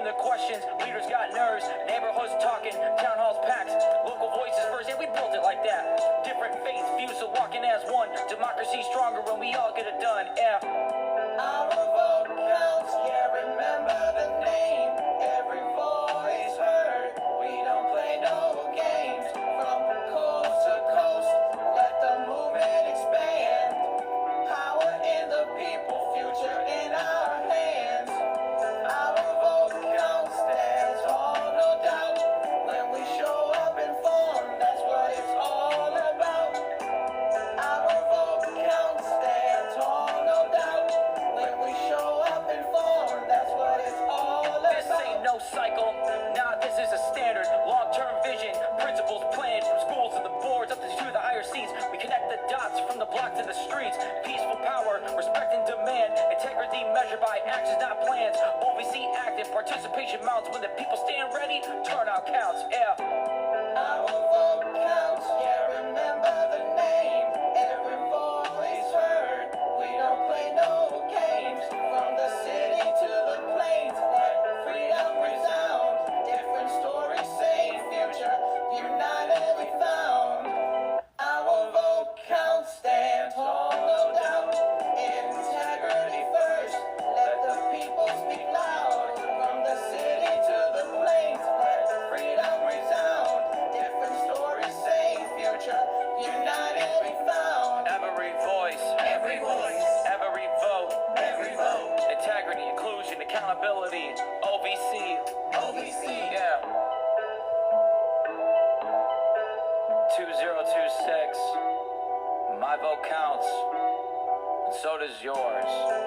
the questions, leaders got nerves, neighborhoods talking, town halls packed, local voices first, and we built it like that. Different faiths fused, so walking as one. Democracy stronger when we all get it done, yeah. Our vote counts, yeah, remember the name. Every voice heard, we don't play no games. From coast to coast, let the movement expand. Power in the people, future in our hands. Our vote counts, stands tall, no doubt. When we show up informed, that's what it's all about. Our vote counts, stands tall, no doubt. When we show up informed, that's what it's all about. This ain't no cycle, nah, this is a standard. Long-term vision, principles planned from schools to the boards up to the higher seats. We connect the dots from the block to the streets. Peaceful power, respect and demand. Integrity measured by actions, not plans. OVC active, participation mounts. When the people stand ready, turnout counts, yeah. Our vote counts, yeah, remember the name. Every voice heard, we don't play no games. From the city to the plains, let freedom resound. Different stories, same future, united we found. Our vote counts, stand tall, no doubt. Integrity first, let the people speak loud. From the city to the plains, let freedom resound. Different stories, same future, united we found. Every voice, every vote, integrity, inclusion, accountability, OVC, yeah. 2026, my vote counts, and so does yours.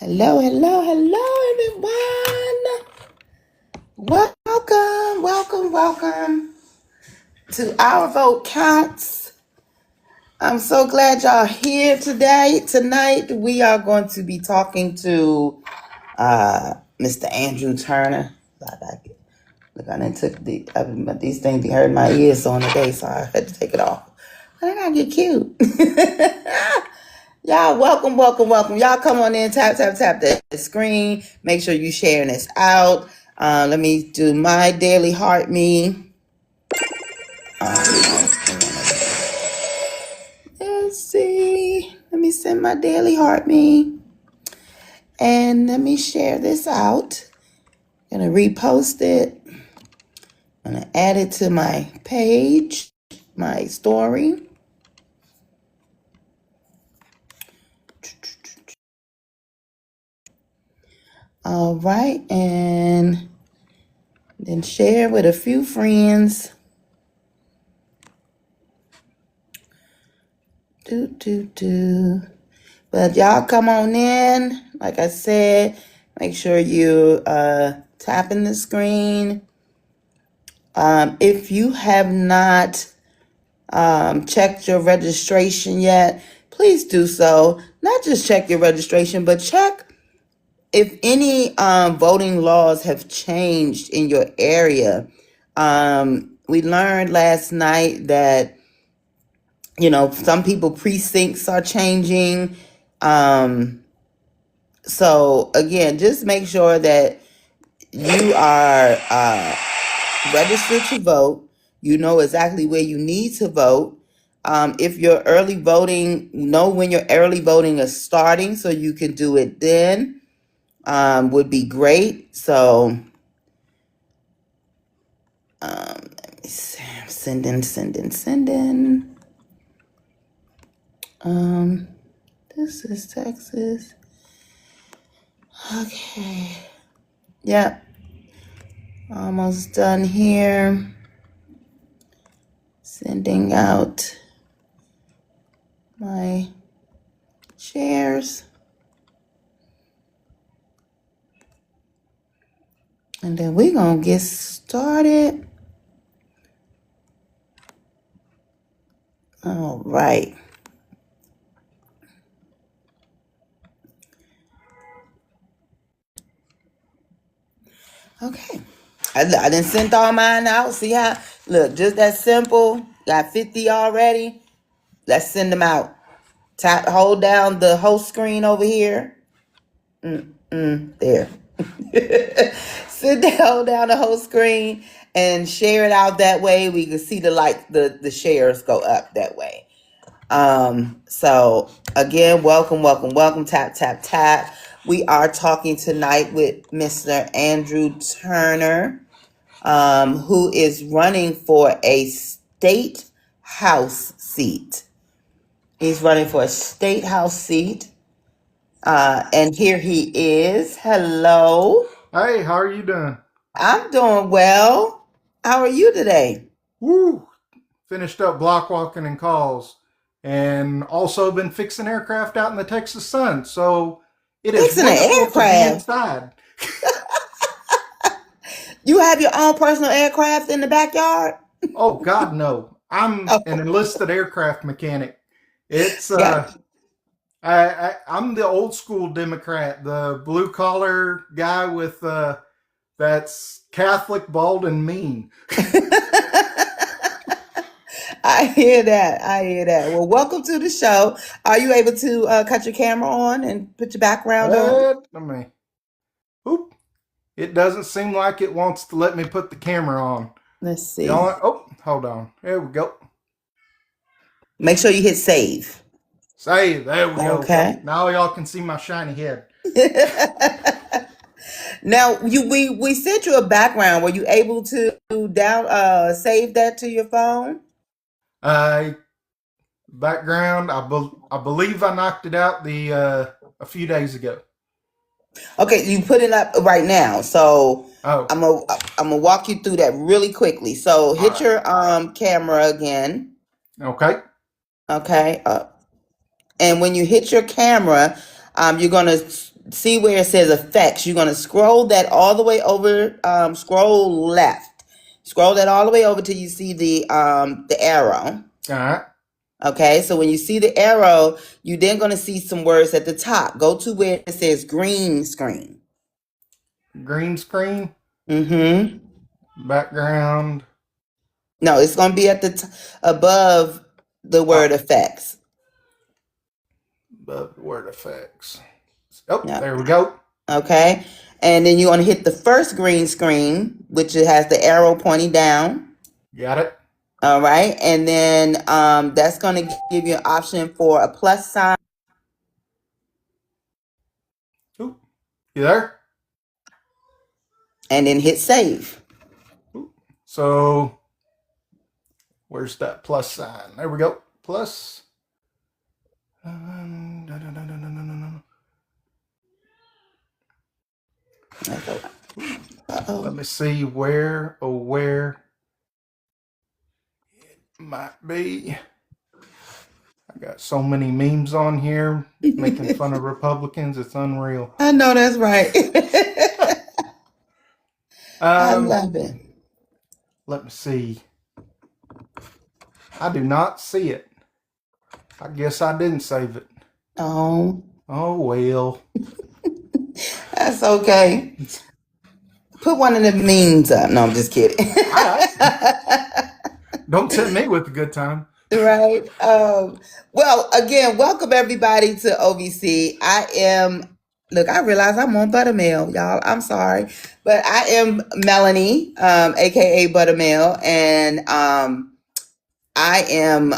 Hello, everyone. Welcome to Our Vote Counts. I'm so glad y'all here tonight. We are going to be talking to Mr. Andrew Turner. Look, I done took these things be hurting my ears on the day, so I had to take it off. But I gotta get cute. Y'all, welcome. Y'all come on in, tap the screen. Make sure you sharing this out. Let me do my daily heart me. Let's see. Let me send my daily heart me. And let me share this out. I'm gonna repost it. I'm gonna add it to my page, my story. All right, and then share with a few friends. But y'all come on in. Like I said, make sure you tapping the screen. If you have not checked your registration yet, please do so. Not just check your registration, but check if any voting laws have changed in your area. We learned last night that, some people precincts are changing. So again, just make sure that you are registered to vote. You know exactly where you need to vote. If you're early voting, know when your early voting is starting so you can do it then. Would be great. So let me see. Sending. This is Texas. Okay. Yep. Almost done here. Sending out my shares. And then we're going to get started. All right. Okay. I done sent all mine out. See how? Look, just that simple. Got 50 already. Let's send them out. Hold down the host screen over here. There. Hold down the whole screen and share it out that way. We can see the shares go up that way. So again, welcome. Tap. We are talking tonight with Mr. Andrew Turner, who is running for a state house seat. He's running for a state house seat. And here he is. Hello. Hey, how are you doing? I'm doing well. How are you today? Woo! Finished up block walking and calls, and also been fixing aircraft out in the Texas sun. So it is Fixing an wonderful to be aircraft. inside. You have your own personal aircraft in the backyard? Oh God, no! I'm Oh, an enlisted aircraft mechanic. It's yeah. I'm the old school Democrat, the blue collar guy with that's Catholic, bald, and mean. I hear that. Well, welcome to the show. Are you able to cut your camera on and put your background on? Let me. Oop! It doesn't seem like it wants to let me put the camera on. Let's see. Hold on. There we go. Make sure you hit save. Save. There we go. Okay. Now y'all can see my shiny head. Now we sent you a background. Were you able to save that to your phone? Background. I believe I knocked it out a few days ago. Okay, you put it up right now. So Oh, I'm gonna walk you through that really quickly. So hit right. your camera again. Okay. Okay. And when you hit your camera, you're gonna see where it says effects. You're gonna scroll that all the way over. Scroll left. Scroll that all the way over till you see the arrow. All right. Okay, so when you see the arrow, you're then going to see some words at the top. Go to where it says green screen. Green screen. Mm-hmm. Background. No, it's going to be at the above the word effects. Above the word effects. Oh, Yeah. there we go. Okay, and then you're going to hit the first green screen, which it has the arrow pointing down. Got it. All right, and then that's going to give you an option for a plus sign. Ooh, you there? And then hit save. Ooh. So, where's that plus sign? There we go. Plus. Let me see where it might be. I got so many memes on here making fun of Republicans. It's unreal. I know that's right. I love it. Let me see. I do not see it. I guess I didn't save it. Oh, Oh, well. that's okay. Put one of the memes up. No, I'm just kidding. All right. Don't tempt me with a good time. Right. Well, again, welcome everybody to OVC. Look, I realize I'm on Buttermel, y'all. I'm sorry. But I am Melanie, aka Buttermel, and I am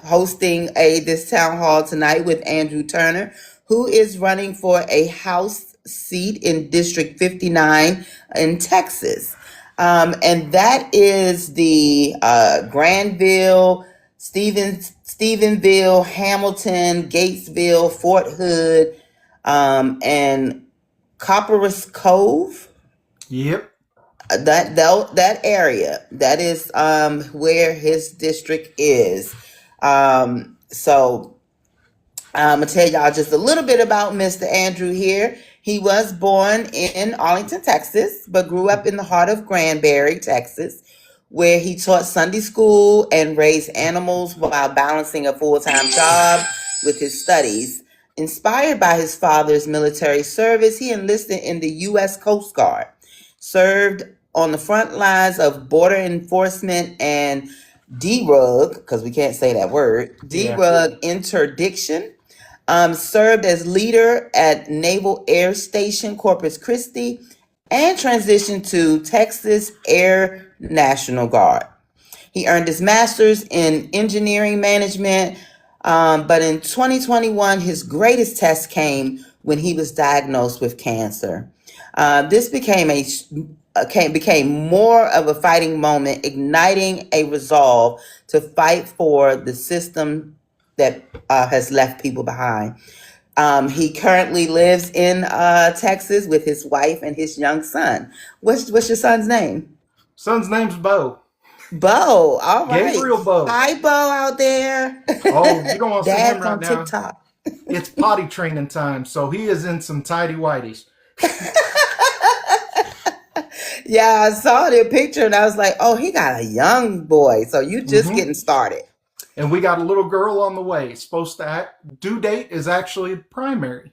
hosting this town hall tonight with Andrew Turner, who is running for a House seat in District 59 in Texas. And that is the Granville, Stephenville, Hamilton, Gatesville, Fort Hood, and Copperas Cove. Yep. That area, that is where his district is. So I'm gonna tell y'all just a little bit about Mr. Andrew here. He was born in Arlington, Texas, but grew up in the heart of Granbury, Texas, where he taught Sunday school and raised animals while balancing a full-time job with his studies. Inspired by his father's military service, he enlisted in the U.S. Coast Guard, served on the front lines of border enforcement and DRUG, because we can't say that word, DRUG interdiction. Served as leader at Naval Air Station Corpus Christi, and transitioned to Texas Air National Guard. He earned his master's in engineering management, but in 2021, his greatest test came when he was diagnosed with cancer. This became more of a fighting moment, igniting a resolve to fight for the system that has left people behind. He currently lives in Texas with his wife and his young son. What's your son's name? Son's name's Bo. Bo. All right. Gabriel Bo. Hi, Bo out there. Oh, you don't want to see him Dad's right on now. TikTok. It's potty training time, so he is in some tidy whities. Yeah, I saw the picture and I was like, oh, he got a young boy. So you just getting started. And we got a little girl on the way. Supposed to due date is actually primary.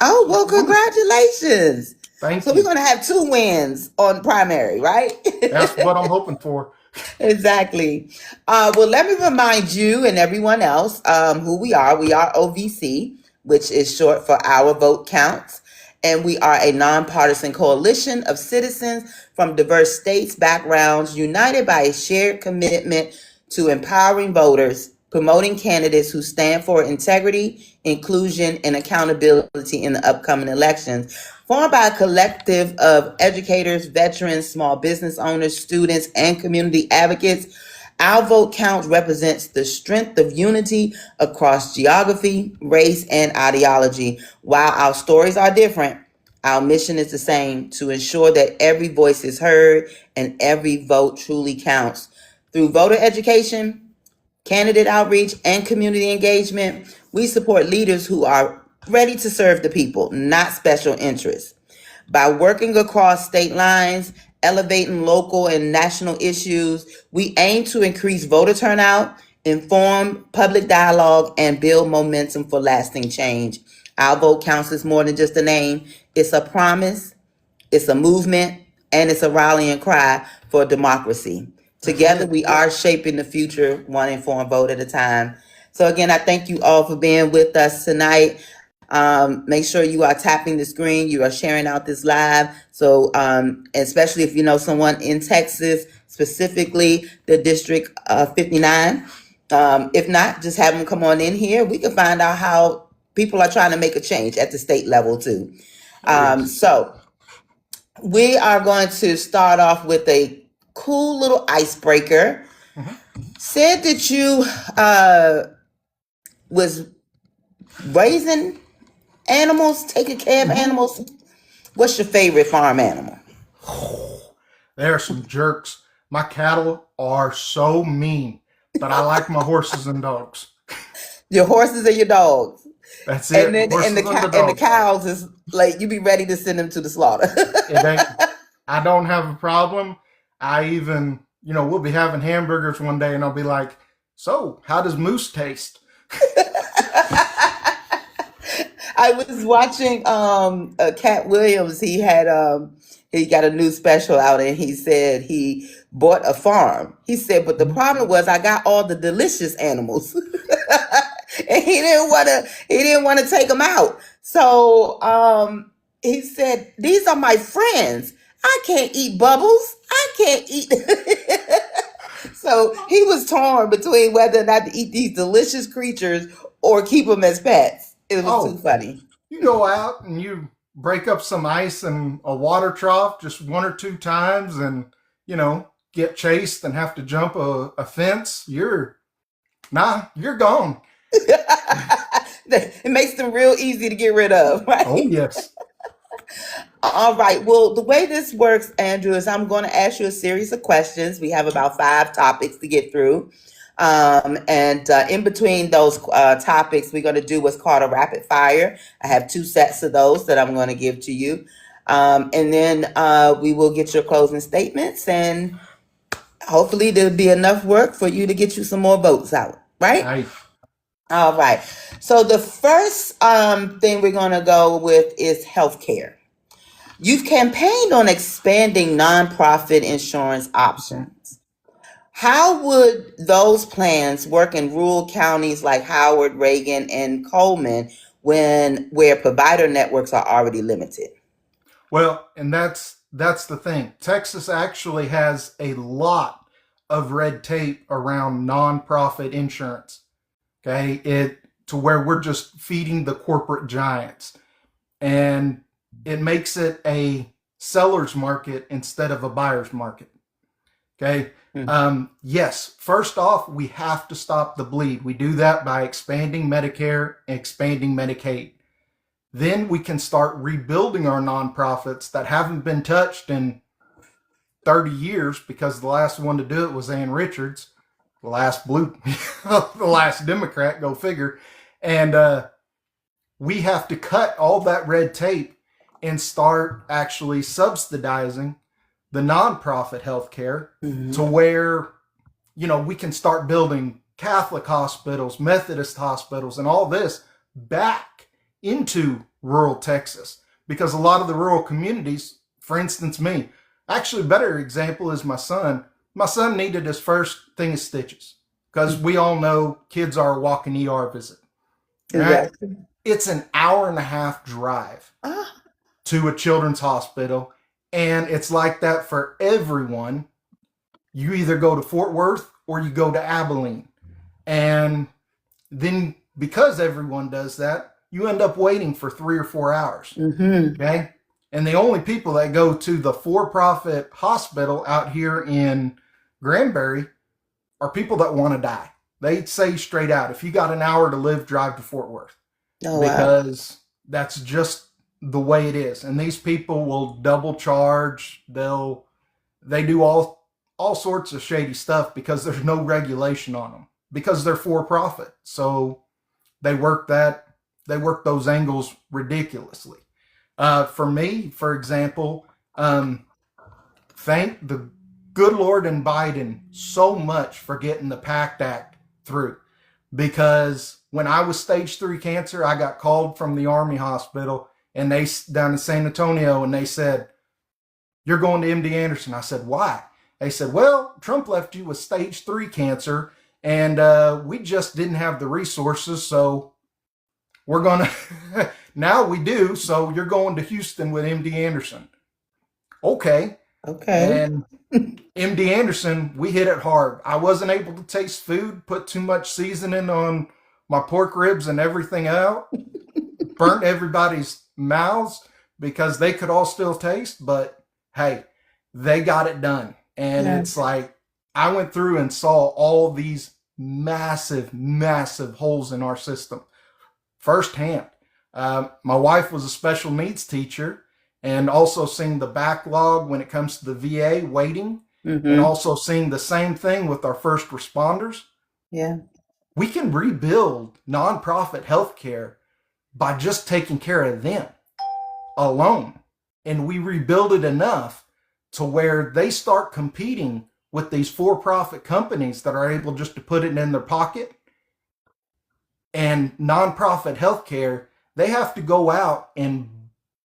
Oh, well, congratulations. Thank So you. we're going to have 2 wins on primary, right? That's what I'm hoping for. Exactly. Well, let me remind you and everyone else who we are. We are OVC, which is short for Our Vote Counts. And we are a nonpartisan coalition of citizens from diverse states, backgrounds, united by a shared commitment to empowering voters, promoting candidates who stand for integrity, inclusion, and accountability in the upcoming elections. Formed by a collective of educators, veterans, small business owners, students, and community advocates, Our Vote Counts represents the strength of unity across geography, race, and ideology. While our stories are different, our mission is the same: to ensure that every voice is heard and every vote truly counts. Through voter education, candidate outreach, and community engagement, we support leaders who are ready to serve the people, not special interests. By working across state lines, elevating local and national issues, we aim to increase voter turnout, inform public dialogue, and build momentum for lasting change. Our Vote Counts is more than just a name. It's a promise, it's a movement, and it's a rallying cry for democracy. Together, we are shaping the future, one informed vote at a time. So again, I thank you all for being with us tonight. Make sure you are tapping the screen, you are sharing out this live. So especially if you know someone in Texas, specifically the District 59. If not, just have them come on in here. We can find out how people are trying to make a change at the state level too. So we are going to start off with a cool little icebreaker. Said that you was raising animals, taking care of animals. What's your favorite farm animal? There are some jerks. My cattle are so mean, but I like my horses and dogs. Your horses and your dogs. That's it. And then Horses and the cows is like you be ready to send them to the slaughter. I don't have a problem. I even we'll be having hamburgers one day and I'll be like, so how does moose taste? I was watching Cat Williams. He got a new special out, and he said he bought a farm. He said, but the problem was I got all the delicious animals, and he didn't want to take them out. So he said, these are my friends. I can't eat Bubbles. I can't eat. So he was torn between whether or not to eat these delicious creatures or keep them as pets. It was too Oh, funny. you go out and you break up some ice in a water trough just one or two times and, get chased and have to jump a fence. You're gone. It makes them real easy to get rid of, Oh, right? yes. All right. Well, the way this works, Andrew, is I'm going to ask you a series of questions. We have about 5 topics to get through. And in between those topics, we're going to do what's called a rapid fire. I have 2 sets of those that I'm going to give to you. And then we will get your closing statements, and hopefully there'll be enough work for you to get you some more votes out, right? Right. All right. So the first thing we're going to go with is healthcare. You've campaigned on expanding nonprofit insurance options. How would those plans work in rural counties like Howard, Reagan, and Coleman where provider networks are already limited? Well, and that's the thing. Texas actually has a lot of red tape around nonprofit insurance. Okay, it to where we're just feeding the corporate giants, and it makes it a seller's market instead of a buyer's market. Okay. Yes, first off, we have to stop the bleed. We do that by expanding Medicare and expanding Medicaid. Then we can start rebuilding our nonprofits that haven't been touched in 30 years, because the last one to do it was Ann Richards, the last the last Democrat, go figure. And we have to cut all that red tape and start actually subsidizing the nonprofit healthcare to where, we can start building Catholic hospitals, Methodist hospitals, and all this back into rural Texas. Because a lot of the rural communities, for instance, me, actually a better example is my son. My son needed his first thing of stitches, because we all know kids are a walking ER visit. Right? Exactly. It's an hour and a half drive Ah, to a children's hospital. And it's like that for everyone. You either go to Fort Worth or you go to Abilene. And then because everyone does that, you end up waiting for 3 or 4 hours. Okay. And the only people that go to the for-profit hospital out here in Granbury are people that want to die. They say straight out, if you got an hour to live, drive to Fort Worth. oh, wow. Because that's just the way it is. And these people will double charge. They do all sorts of shady stuff because there's no regulation on them, because they're for profit. So they work those angles ridiculously. For me, for example, thank the good Lord and Biden so much for getting the PACT Act through. Because when I was stage 3 cancer, I got called from the Army hospital, and they down in San Antonio, and they said, "You're going to MD Anderson." I said, "Why?" They said, "Well, Trump left you with stage 3 cancer, and we just didn't have the resources, so we're going to, now we do, so you're going to Houston with MD Anderson." Okay. Okay. And MD Anderson, we hit it hard. I wasn't able to taste food, put too much seasoning on my pork ribs and everything out, burnt everybody's mouths because they could all still taste, but hey, they got it done. And Yeah. it's like, I went through and saw all these massive, massive holes in our system firsthand. My wife was a special needs teacher, and also seeing the backlog when it comes to the VA waiting, and also seeing the same thing with our first responders. Yeah. We can rebuild nonprofit healthcare by just taking care of them alone. And we rebuild it enough to where they start competing with these for-profit companies that are able just to put it in their pocket, and nonprofit healthcare, they have to go out and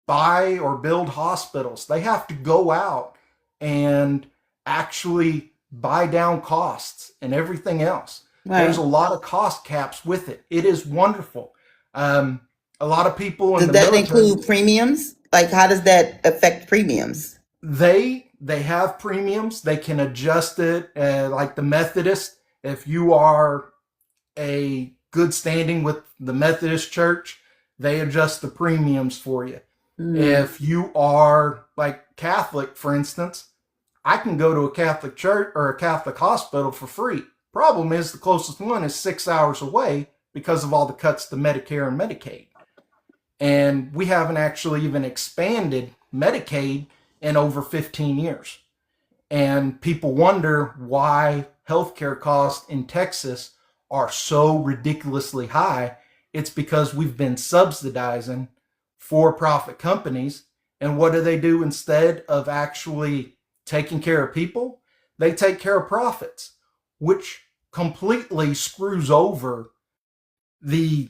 buy or build hospitals. They have to go out and actually buy down costs and everything else. Right. There's a lot of cost caps with it. It is wonderful. A lot of people in Does the that military, include premiums? Like, how does that affect premiums? they have premiums. They can adjust it, like the Methodist. If you are a good standing with the Methodist Church, they adjust the premiums for you. If you are like Catholic, for instance, I can go to a Catholic church or a Catholic hospital for free. Problem is, the closest one is 6 hours away because of all the cuts to Medicare and Medicaid. And we haven't actually even expanded Medicaid in over 15 years. And people wonder why healthcare costs in Texas are so ridiculously high. It's because we've been subsidizing for-profit companies. And what do instead of actually taking care of people? They take care of profits, which completely screws over the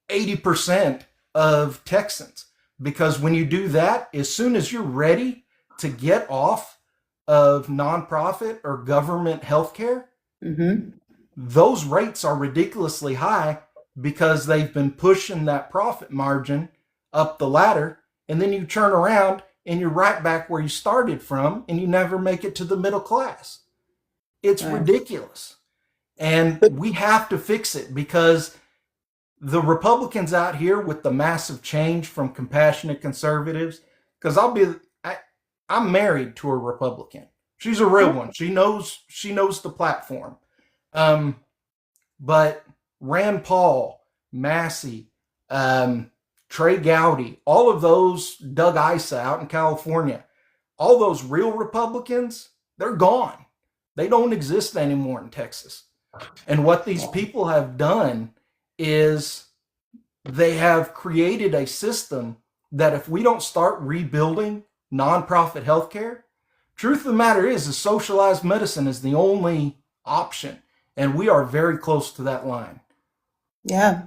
80% of Texans. Because when you do that, as soon as you're ready to get off of nonprofit or government healthcare, those rates are ridiculously high because they've been pushing that profit margin up the ladder, and then you turn around and you're right back where you started from, and you never make it to the middle class. It's ridiculous. And we have to fix it, because the Republicans out here with the massive change from compassionate conservatives, because I'm married to a Republican. She's a real one. She knows the platform. But Rand Paul, Massey, Trey Gowdy, all of those, Doug Issa out in California, all those real Republicans, they're gone. They don't exist anymore in Texas. And what these people have done is they have created a system that if we don't start rebuilding nonprofit healthcare, truth of the matter is socialized medicine is the only option. And we are very close to that line. Yeah.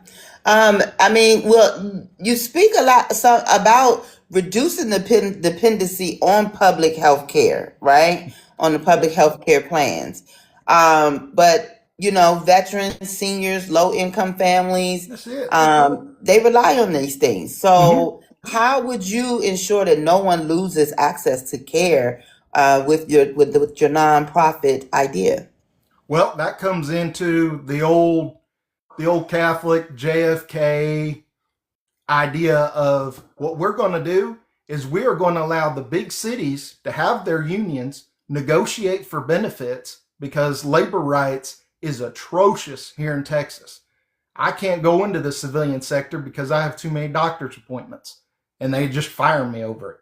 I mean, well, you speak a lot about reducing the dependency on public health care, right? On the public health care plans. But, veterans, seniors, low income families, That's it. they rely on these things. So how would you ensure that no one loses access to care with your nonprofit idea? Well, that comes into the old Catholic JFK idea of what we're going to do is we are going to allow the big cities to have their unions negotiate for benefits, because labor rights is atrocious here in Texas. I can't go into the civilian sector because I have too many doctor's appointments, and they just fire me over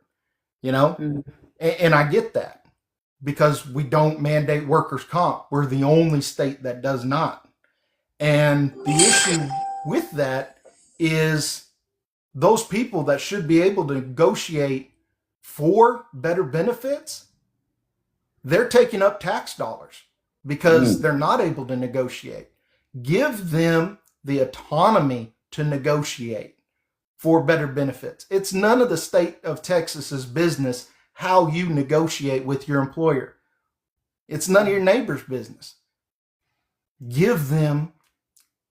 it, And I get that, because we don't mandate workers' comp. We're the only state that does not. And the issue with that is those people that should be able to negotiate for better benefits, they're taking up tax dollars because they're not able to negotiate. Give them the autonomy to negotiate for better benefits. It's none of the state of Texas's business how you negotiate with your employer. It's none of your neighbor's business. Give them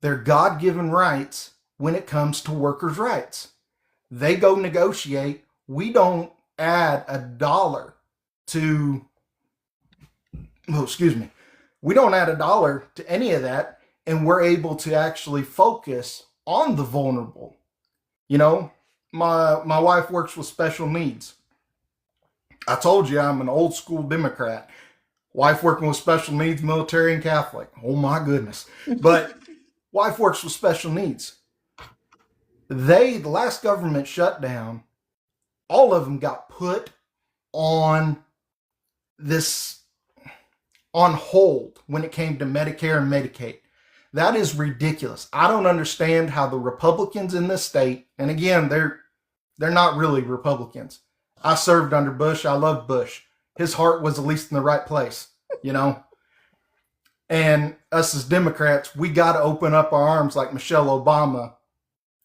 their God-given rights when it comes to workers' rights. They go negotiate. We don't add a dollar to, we don't add a dollar to any of that, and we're able to actually focus on the vulnerable. My wife works with special needs. I told you I'm an old school Democrat. Wife working with special needs, military and Catholic. Oh my goodness. But wife works with special needs. The last government shutdown, all of them got put on hold when it came to Medicare and Medicaid. That is ridiculous. I don't understand how the Republicans in this state, and again, they're not really Republicans. I served under Bush. I loved Bush. His heart was at least in the right place. you know. And us as Democrats, we got to open up our arms like Michelle Obama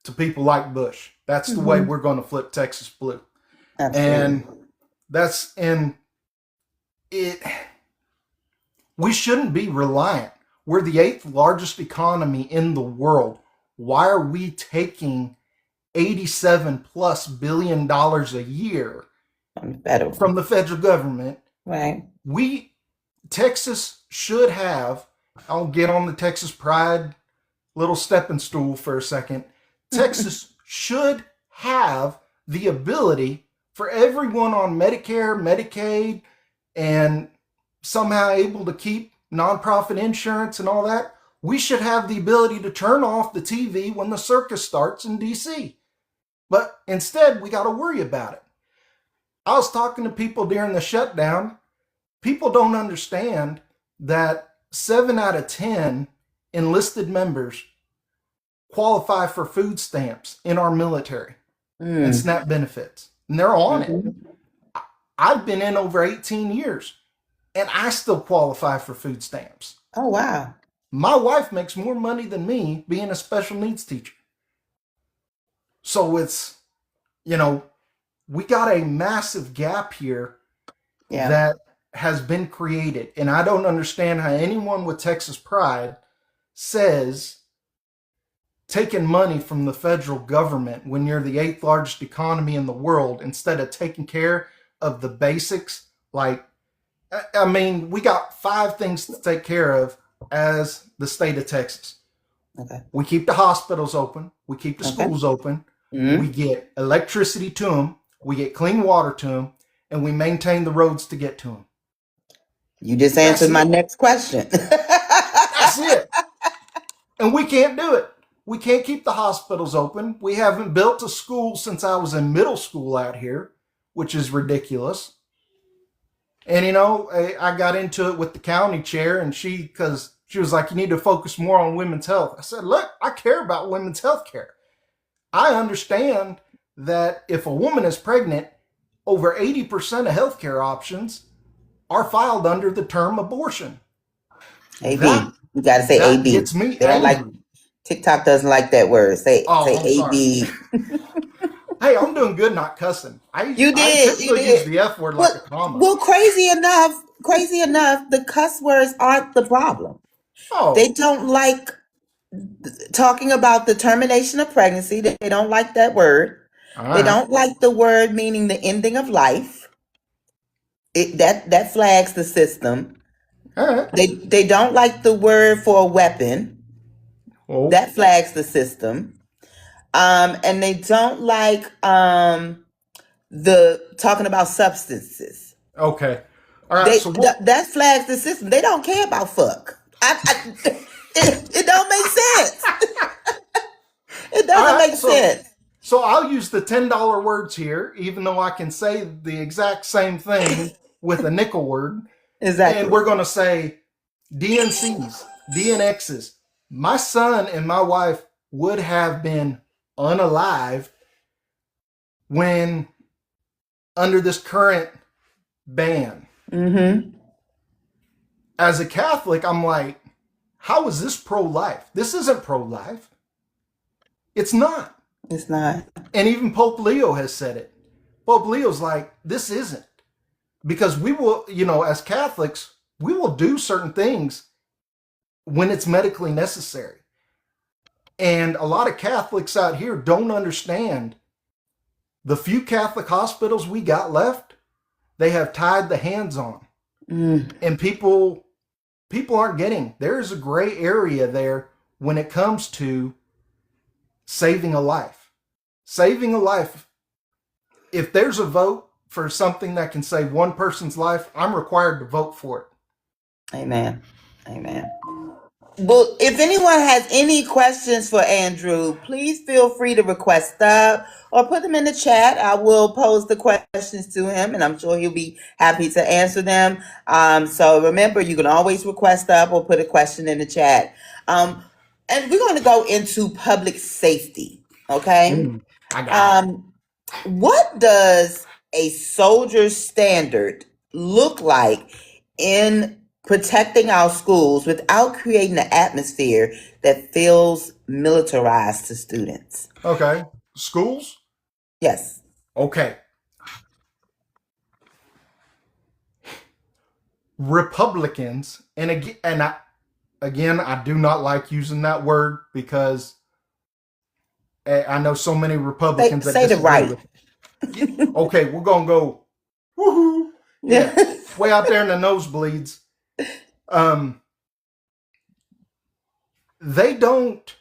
to people like Bush. That's the way we're going to flip Texas blue. Absolutely. And that's in it. We shouldn't be reliant. We're the 8th largest economy in the world. Why are we taking $87+ billion a year from the federal government? Right. Texas should have, I'll get on the Texas pride little stepping stool for a second. Texas should have the ability for everyone on Medicare, Medicaid, and somehow able to keep nonprofit insurance and all that. We should have the ability to turn off the TV when the circus starts in DC. But instead, we got to worry about it. I was talking to people during the shutdown. People don't understand that 7 out of 10 enlisted members qualify for food stamps in our military and SNAP benefits. And they're on it. I've been in over 18 years and I still qualify for food stamps. Oh, wow. My wife makes more money than me being a special needs teacher. So it's, we got a massive gap here that has been created. And I don't understand how anyone with Texas pride says taking money from the federal government when you're the 8th largest economy in the world instead of taking care of the basics. Like, I mean, we got 5 things to take care of as the state of Texas. Okay. We keep the hospitals open. We keep the schools open. We get electricity to them. We get clean water to them. And we maintain the roads to get to them. You just answered my next question. That's it. And we can't do it. We can't keep the hospitals open. We haven't built a school since I was in middle school out here, which is ridiculous. And, I got into it with the county chair, and because she was like, you need to focus more on women's health. I said, look, I care about women's health care. I understand that if a woman is pregnant, over 80% of healthcare options are filed under the term abortion. AB. You got to say AB. Gets me they don't like, TikTok doesn't like that word. Say AB. Hey, I'm doing good not cussing. You did. Use the F word like a comma. Well, crazy enough, the cuss words aren't the problem. Oh. They don't like talking about the termination of pregnancy. They don't like that word. They don't like the word meaning the ending of life. That flags the system. They don't like the word for a weapon. That flags the system. And they don't like the talking about substances. Okay. All right. That flags the system. They don't care about fuck. It don't make sense. It doesn't make sense. So I'll use the $10 words here, even though I can say the exact same thing with a nickel word. Exactly. And we're going to say DNCs, DNXs. My son and my wife would have been unalive when under this current ban. As a Catholic, I'm like, how is this pro-life? This isn't pro-life. It's not. It's not. And even Pope Leo has said it. Pope Leo's like, this isn't. Because we will, as Catholics, we will do certain things when it's medically necessary. And a lot of Catholics out here don't understand the few Catholic hospitals we got left, they have tied the hands on. And people aren't getting, there is a gray area there when it comes to saving a life. Saving a life. If there's a vote for something that can save one person's life, I'm required to vote for it. Amen. Well, if anyone has any questions for Andrew, please feel free to request up or put them in the chat. I will pose the questions to him, and I'm sure he'll be happy to answer them. So remember, you can always request up or put a question in the chat. And we're going to go into public safety. Okay. I got it. What does a soldier standard look like in protecting our schools without creating an atmosphere that feels militarized to students? Okay. Schools? Yes. Okay. Republicans, again, I do not like using that word because I know so many Republicans that Say the disagree right. with it. Okay, we're gonna go woohoo. Yeah. Way out there in the nosebleeds. They don't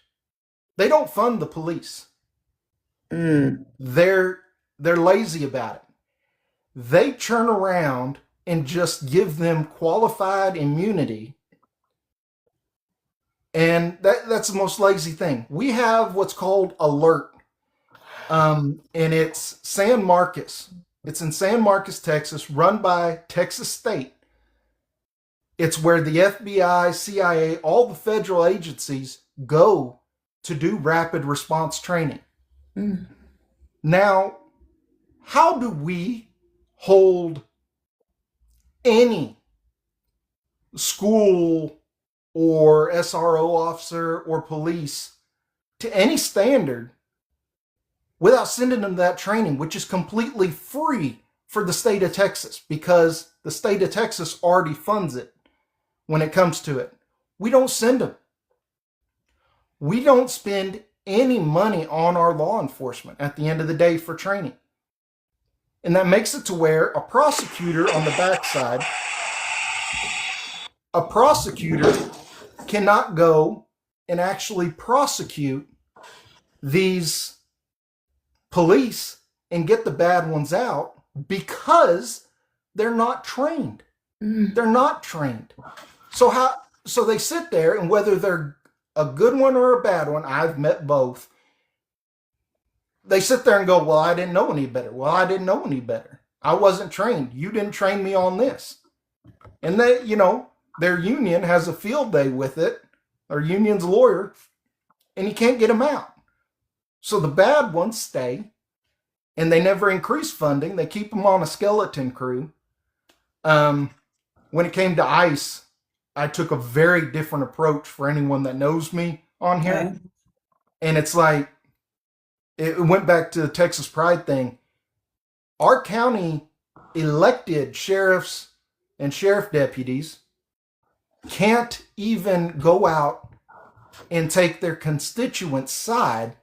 fund the police. They're lazy about it. They turn around and just give them qualified immunity. And that's the most lazy thing. We have what's called alert. And it's San Marcos. It's in San Marcos, Texas, run by Texas State. It's where the FBI, CIA, all the federal agencies go to do rapid response training. Now, how do we hold any school or SRO officer or police to any standard without sending them that training, which is completely free for the state of Texas because the state of Texas already funds it when it comes to it? We don't send them. We don't spend any money on our law enforcement at the end of the day for training. And that makes it to where a prosecutor on the backside, a prosecutor cannot go and actually prosecute these police and get the bad ones out because they're not trained. They're not trained. So they sit there, and whether they're a good one or a bad one, I've met both. They sit there and go, well, I didn't know any better. Well, I didn't know any better. I wasn't trained. You didn't train me on this. And they, their union has a field day with it, their union's lawyer, and you can't get them out. So the bad ones stay, and they never increase funding. They keep them on a skeleton crew. When it came to ICE, I took a very different approach for anyone that knows me on here. Okay. And it's like, it went back to the Texas Pride thing. Our county elected sheriffs and sheriff deputies can't even go out and take their constituents' side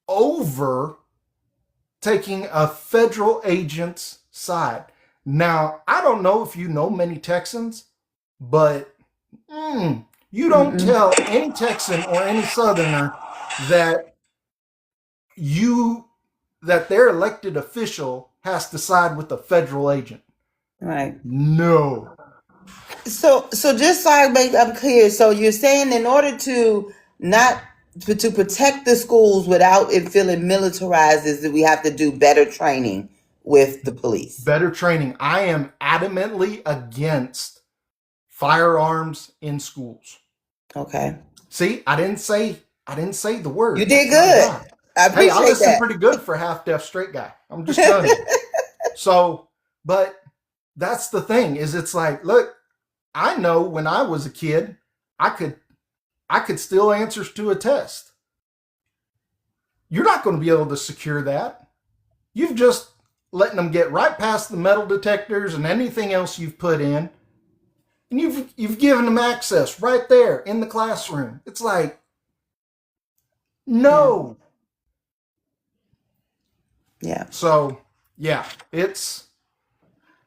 over taking a federal agent's side. Now, I don't know if you know many Texans, but you don't tell any Texan or any Southerner that their elected official has to side with the federal agent. Right. No. So just so I'm clear, so you're saying in order to protect the schools without it feeling militarized is that we have to do better training with the police. Better training. I am adamantly against firearms in schools. Okay. See, I didn't say the word. You did good. I appreciate I listen that. pretty good for a half-deaf straight guy. I'm just telling you. So, but that's the thing, is it's like, look, I know when I was a kid, I could steal answers to a test. You're not going to be able to secure that. You've just letting them get right past the metal detectors and anything else you've put in. And you've given them access right there in the classroom. It's like, no. Yeah. So, yeah, it's...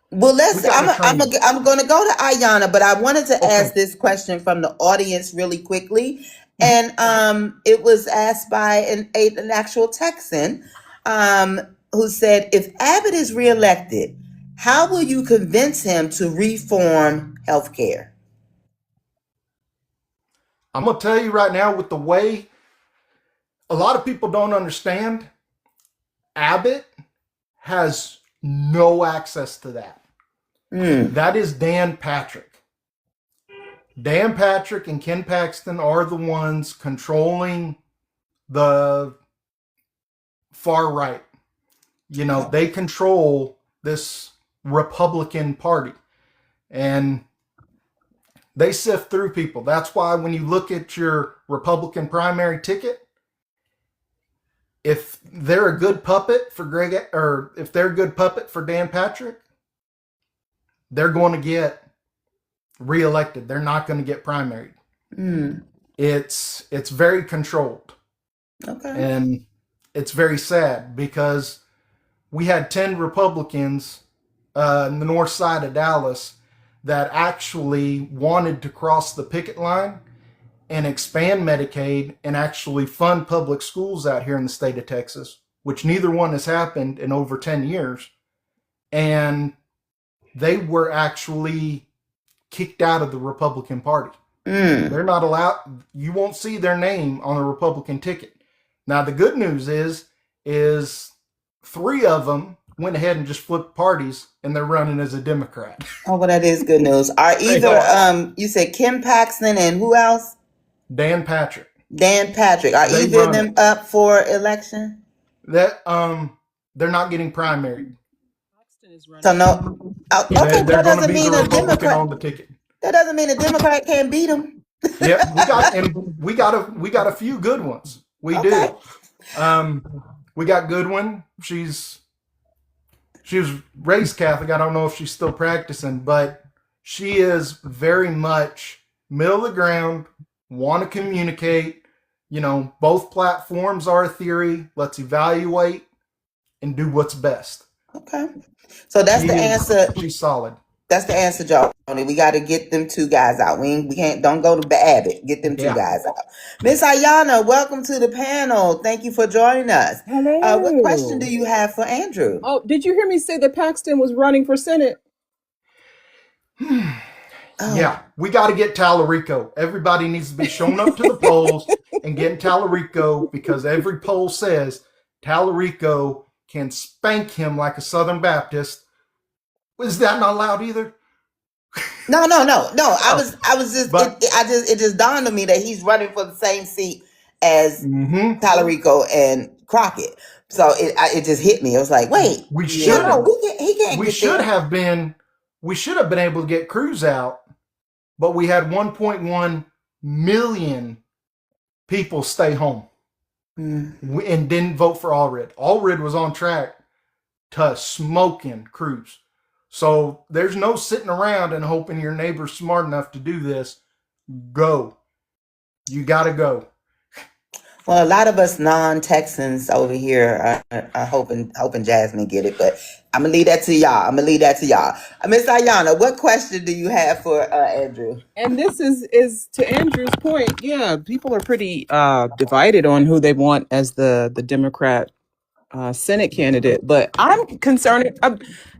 Well, I'm going to go to Ayana, but I wanted to ask this question from the audience really quickly. And it was asked by an actual Texan who said, if Abbott is reelected, how will you convince him to reform healthcare? I'm going to tell you right now, with the way a lot of people don't understand, Abbott has no access to that. That is Dan Patrick. Dan Patrick and Ken Paxton are the ones controlling the far right. They control this Republican Party. And They sift through people. That's why when you look at your Republican primary ticket, if they're a good puppet for if they're a good puppet for Dan Patrick, they're going to get reelected. They're not going to get primaried. It's very controlled. Okay. And it's very sad because we had 10 Republicans in the north side of Dallas that actually wanted to cross the picket line and expand Medicaid and actually fund public schools out here in the state of Texas, which neither one has happened in over 10 years. And they were actually kicked out of the Republican Party. They're not allowed. You won't see their name on the Republican ticket. Now, the good news is 3 of them went ahead and just flipped parties, and they're running as a Democrat. Oh, well, that is good news. Are either you said Kim Paxton and who else? Dan Patrick. Dan Patrick. Are They either of run them it. up for election? That they're not getting primaried. So no. Oh, okay, They're but that going to doesn't be mean the a Republican Democrat. on the ticket. That doesn't mean a Democrat can't beat them. Yeah, we got a few good ones. We Okay. do. We got Goodwin. She was raised Catholic. I don't know if she's still practicing, but she is very much middle of the ground, want to communicate. You know, both platforms are a theory. Let's evaluate and do what's best. Okay. So that's the answer. She's solid. That's the answer, Johnny. We got to get them 2 guys out. We can't. Don't go to Abbott. Get them 2 guys out. Miss Ayana, welcome to the panel. Thank you for joining us. Hello. What question do you have for Andrew? Oh, did you hear me say that Paxton was running for Senate? Yeah, we got to get Tallarico. Everybody needs to be showing up to the polls and getting Tallarico because every poll says Tallarico can spank him like a Southern Baptist. Is that not allowed either? No. I was just. It just dawned on me that he's running for the same seat as Tallarico and Crockett. So it just hit me. I was like, wait, we should. He can't. We should have been. We should have been able to get Cruz out, but we had 1.1 million people stay home and didn't vote for Allred. Allred was on track to smoking Cruz. So there's no sitting around and hoping your neighbor's smart enough to do this. Go. You got to go. Well, a lot of us non-Texans over here are hoping Jasmine get it, but I'm gonna leave that to y'all. Miss Ayana, what question do you have for Andrew? And this is to Andrew's point. Yeah, people are pretty divided on who they want as the Democrat Senate candidate, but I'm concerned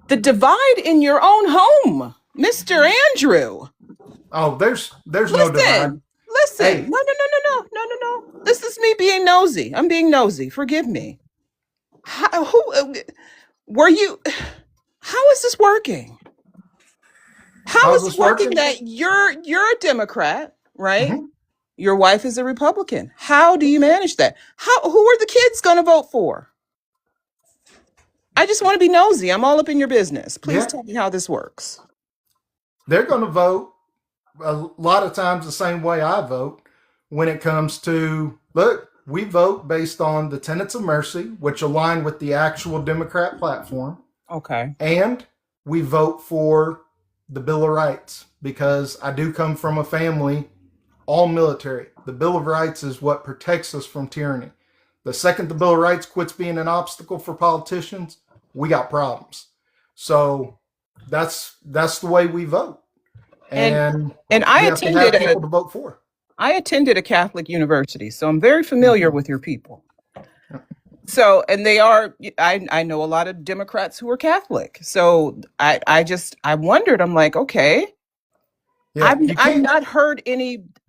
the divide in your own home, Mr. Andrew. Oh, there's no divide. Listen, Hey. no. This is me being nosy. I'm being nosy. Forgive me. How is this working? How is this working that you're a Democrat, right? Mhm. Your wife is a Republican. How do you manage that? Who are the kids going to vote for? I just want to be nosy. I'm all up in your business. Please tell me how this works. They're going to vote a lot of times the same way I vote when it comes to, look, we vote based on the tenets of mercy, which align with the actual Democrat platform. Okay. And we vote for the Bill of Rights because I do come from a family, all military. The Bill of Rights is what protects us from tyranny. The second the Bill of Rights quits being an obstacle for politicians, we got problems. So that's the way we vote. And I attended people to vote for. I attended a Catholic university, so I'm very familiar with your people. So, and they are, I know a lot of Democrats who are Catholic. So I wondered, I'm like, okay, Yeah, I've not heard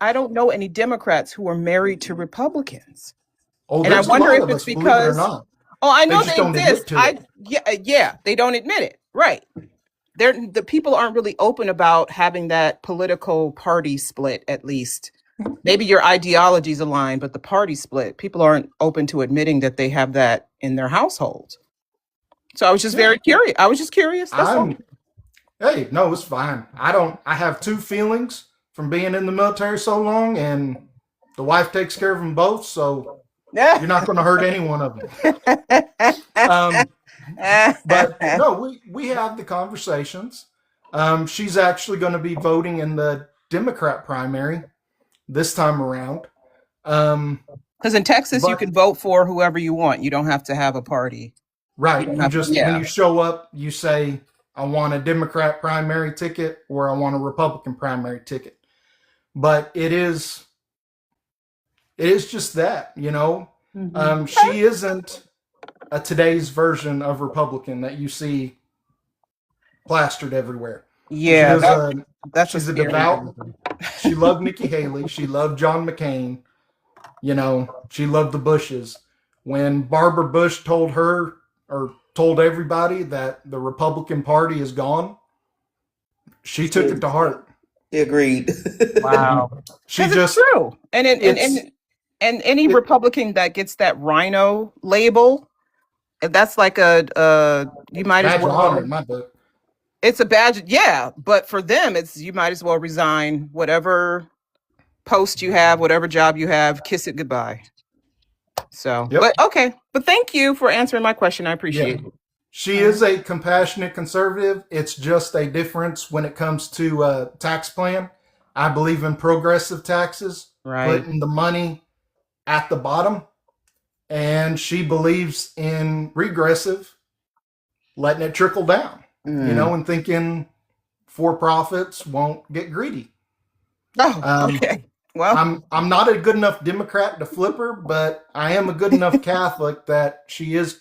I don't know any Democrats who are married to Republicans. Oh, And I there's a wonder lot if of it's us, believe it because, or not. oh, I know just they don't admit exist. to it. Yeah, they don't admit it. Right. The people aren't really open about having that political party split, at least. Maybe your ideologies align, but the party split, people aren't open to admitting that they have that in their household. So I was just very curious. I was just curious. That's all. Hey, no, it's fine. I have two feelings from being in the military so long, and the wife takes care of them both, so you're not going to hurt any one of them. But no, we have the conversations. She's actually going to be voting in the Democrat primary this time around. Because in Texas, you But- can vote for whoever you want. You don't have to have a party. Right. You You have to- just yeah. when you show up, you say, I want a Democrat primary ticket or I want a Republican primary ticket. But it is just that, you know. She isn't a today's version of Republican that you see plastered everywhere. Yeah, that's she's a scary devout. version. She loved Nikki Haley. She loved John McCain. You know, she loved the Bushes. When Barbara Bush told her or told everybody that the Republican Party is gone, she took it to heart. Agreed. Wow. She 'Cause just it's true. And any Republican that gets that rhino label, that's like you might badge as of well. honor in my book. It's a badge, yeah. But for them, it's you might as well resign whatever post you have, whatever job you have, kiss it goodbye. So, Yep. but okay. But thank you for answering my question. I appreciate it. She is a compassionate conservative. It's just a difference when it comes to tax plan. I believe in progressive taxes, Right. putting the money at the bottom. And she believes in regressive, letting it trickle down, you know, and thinking for-profits won't get greedy. Oh, okay. Well, I'm not a good enough Democrat to flip her, but I am a good enough Catholic that she is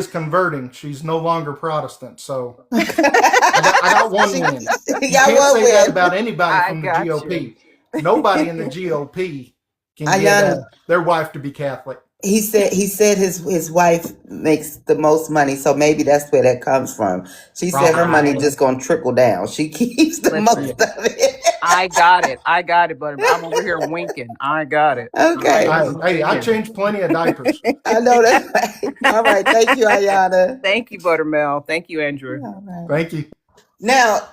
converting. She's no longer Protestant, so I got one win. You can't say that about anybody from the got GOP. Nobody in the GOP can get their wife to be Catholic. He said his wife makes the most money, so maybe that's where that comes from. She said her money just gonna trickle down. She keeps the most of it. I got it, Buttermel. I'm over here winking. I got it. Okay. I changed plenty of diapers. I know that. Right. All right. Thank you, Ayana. Thank you, Buttermel. Thank you, Andrew. All right. Thank you. Now,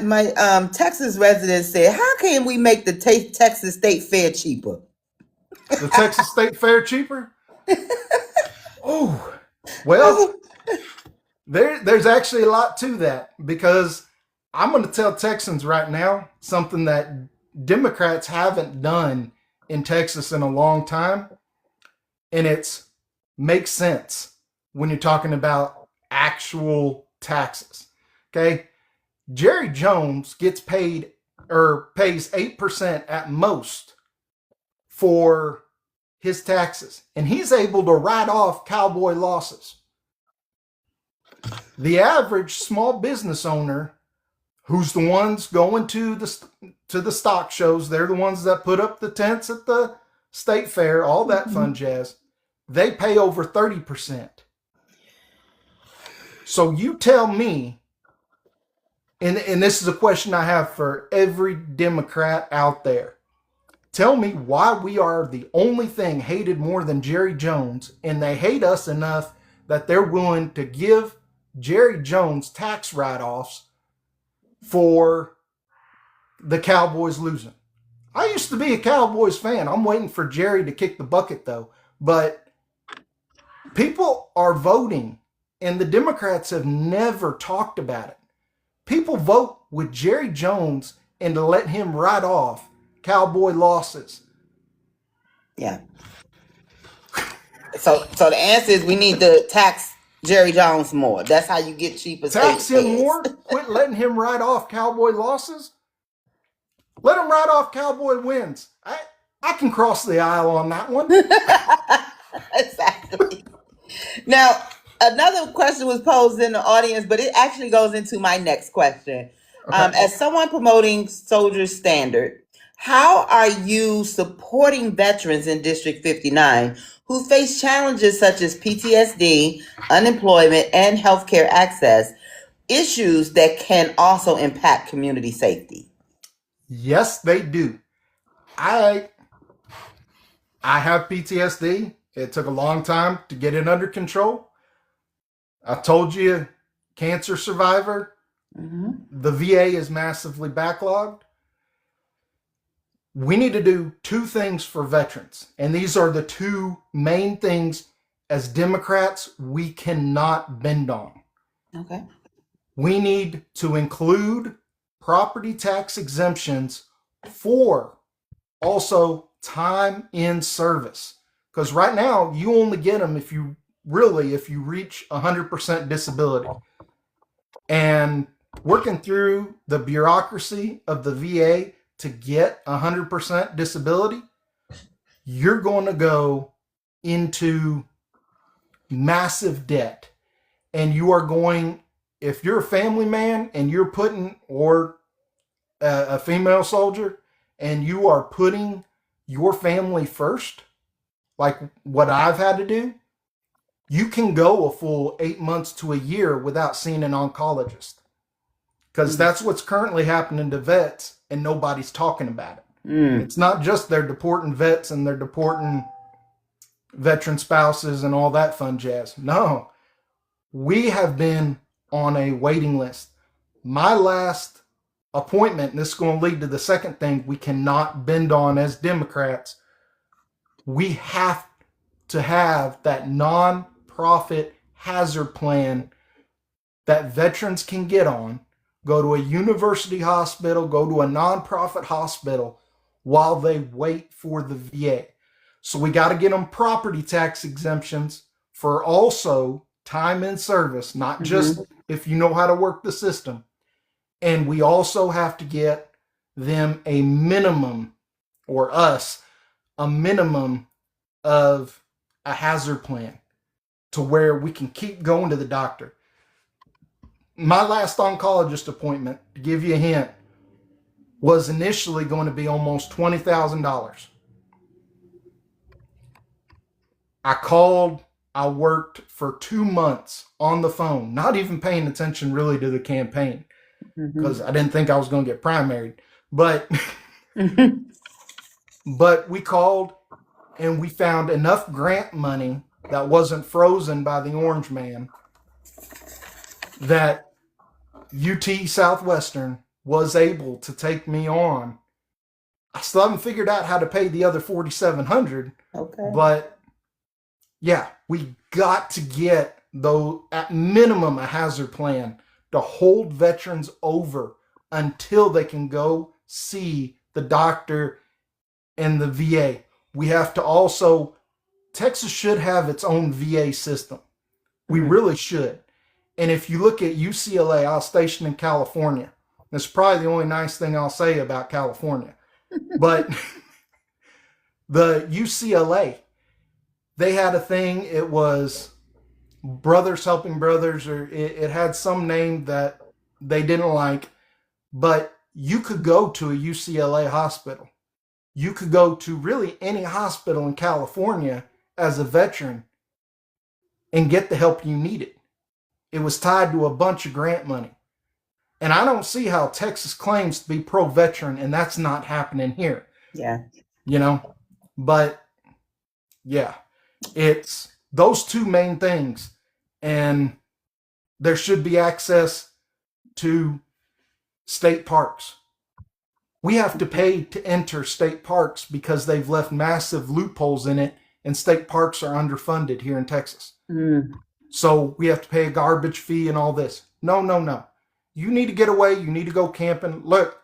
my Texas resident said, "How can we make the Texas State Fair cheaper?" The Texas State Fair cheaper? Oh, well, there's actually a lot to that, because I'm going to tell Texans right now something that Democrats haven't done in Texas in a long time, and it's makes sense when you're talking about actual taxes. Okay, Jerry Jones gets paid or pays 8% at most for his taxes, and he's able to write off cowboy losses. The average small business owner, who's the ones going to the stock shows, they're the ones that put up the tents at the state fair, all that fun jazz, they pay over 30%. So you tell me, and this is a question I have for every Democrat out there, tell me why we are the only thing hated more than Jerry Jones, and they hate us enough that they're willing to give Jerry Jones tax write-offs for the Cowboys losing. I used to be a Cowboys fan. I'm waiting for Jerry to kick the bucket, though. But people are voting, and the Democrats have never talked about it. People vote with Jerry Jones and to let him write off cowboy losses. Yeah. So the answer is we need to tax Jerry Jones more. That's how you get cheaper. Tax him more? Quit letting him write off cowboy losses? Let him write off cowboy wins. I can cross the aisle on that one. Exactly. Now, another question was posed in the audience, but it actually goes into my next question. Okay. As someone promoting Soldier Standard, how are you supporting veterans in District 59 who face challenges such as PTSD, unemployment, and healthcare access, issues that can also impact community safety? Yes, they do. I have PTSD. It took a long time to get it under control. I told you, cancer survivor. The VA is massively backlogged. We need to do two things for veterans. And these are the two main things as Democrats we cannot bend on. Okay. We need to include property tax exemptions for also time in service. Because right now, you only get them if you reach 100% disability. And working through the bureaucracy of the VA to get 100% disability, you're going to go into massive debt. And you are going, if you're a family man and you're putting, or a female soldier, and you are putting your family first, like what I've had to do, you can go a full 8 months to a year without seeing an oncologist. Because that's what's currently happening to vets, and nobody's talking about it. It's not just they're deporting vets and they're deporting veteran spouses and all that fun jazz. No, we have been on a waiting list. My last appointment, and this is going to lead to the second thing we cannot bend on as Democrats, we have to have that non-profit hazard plan that veterans can get on, go to a university hospital, go to a non-profit hospital while they wait for the VA. So we got to get them property tax exemptions for also time in service, not just if you know how to work the system. And we also have to get them a minimum, or us, a minimum of a hazard plan to where we can keep going to the doctor. My last oncologist appointment, to give you a hint, was initially going to be almost $20,000. I called, I worked for 2 months on the phone, not even paying attention really to the campaign, because I didn't think I was going to get primaried. But but we called and we found enough grant money that wasn't frozen by the orange man that UT Southwestern was able to take me on. I still haven't figured out how to pay the other $4,700. Okay. But yeah, we got to get, though, at minimum, a hazard plan to hold veterans over until they can go see the doctor and the VA. We have to also, Texas should have its own VA system. We really should. And if you look at UCLA, I was stationed in California. That's probably the only nice thing I'll say about California. But the UCLA, they had a thing, it was Brothers Helping Brothers, or it had some name that they didn't like, but you could go to a UCLA hospital. You could go to really any hospital in California as a veteran and get the help you needed. It was tied to a bunch of grant money. And I don't see how Texas claims to be pro-veteran and that's not happening here. Yeah. You know, but yeah, it's those two main things. And there should be access to state parks. We have to pay to enter state parks because they've left massive loopholes in it, and state parks are underfunded here in Texas. So we have to pay a garbage fee and all this. No. You need to get away. You need to go camping. Look,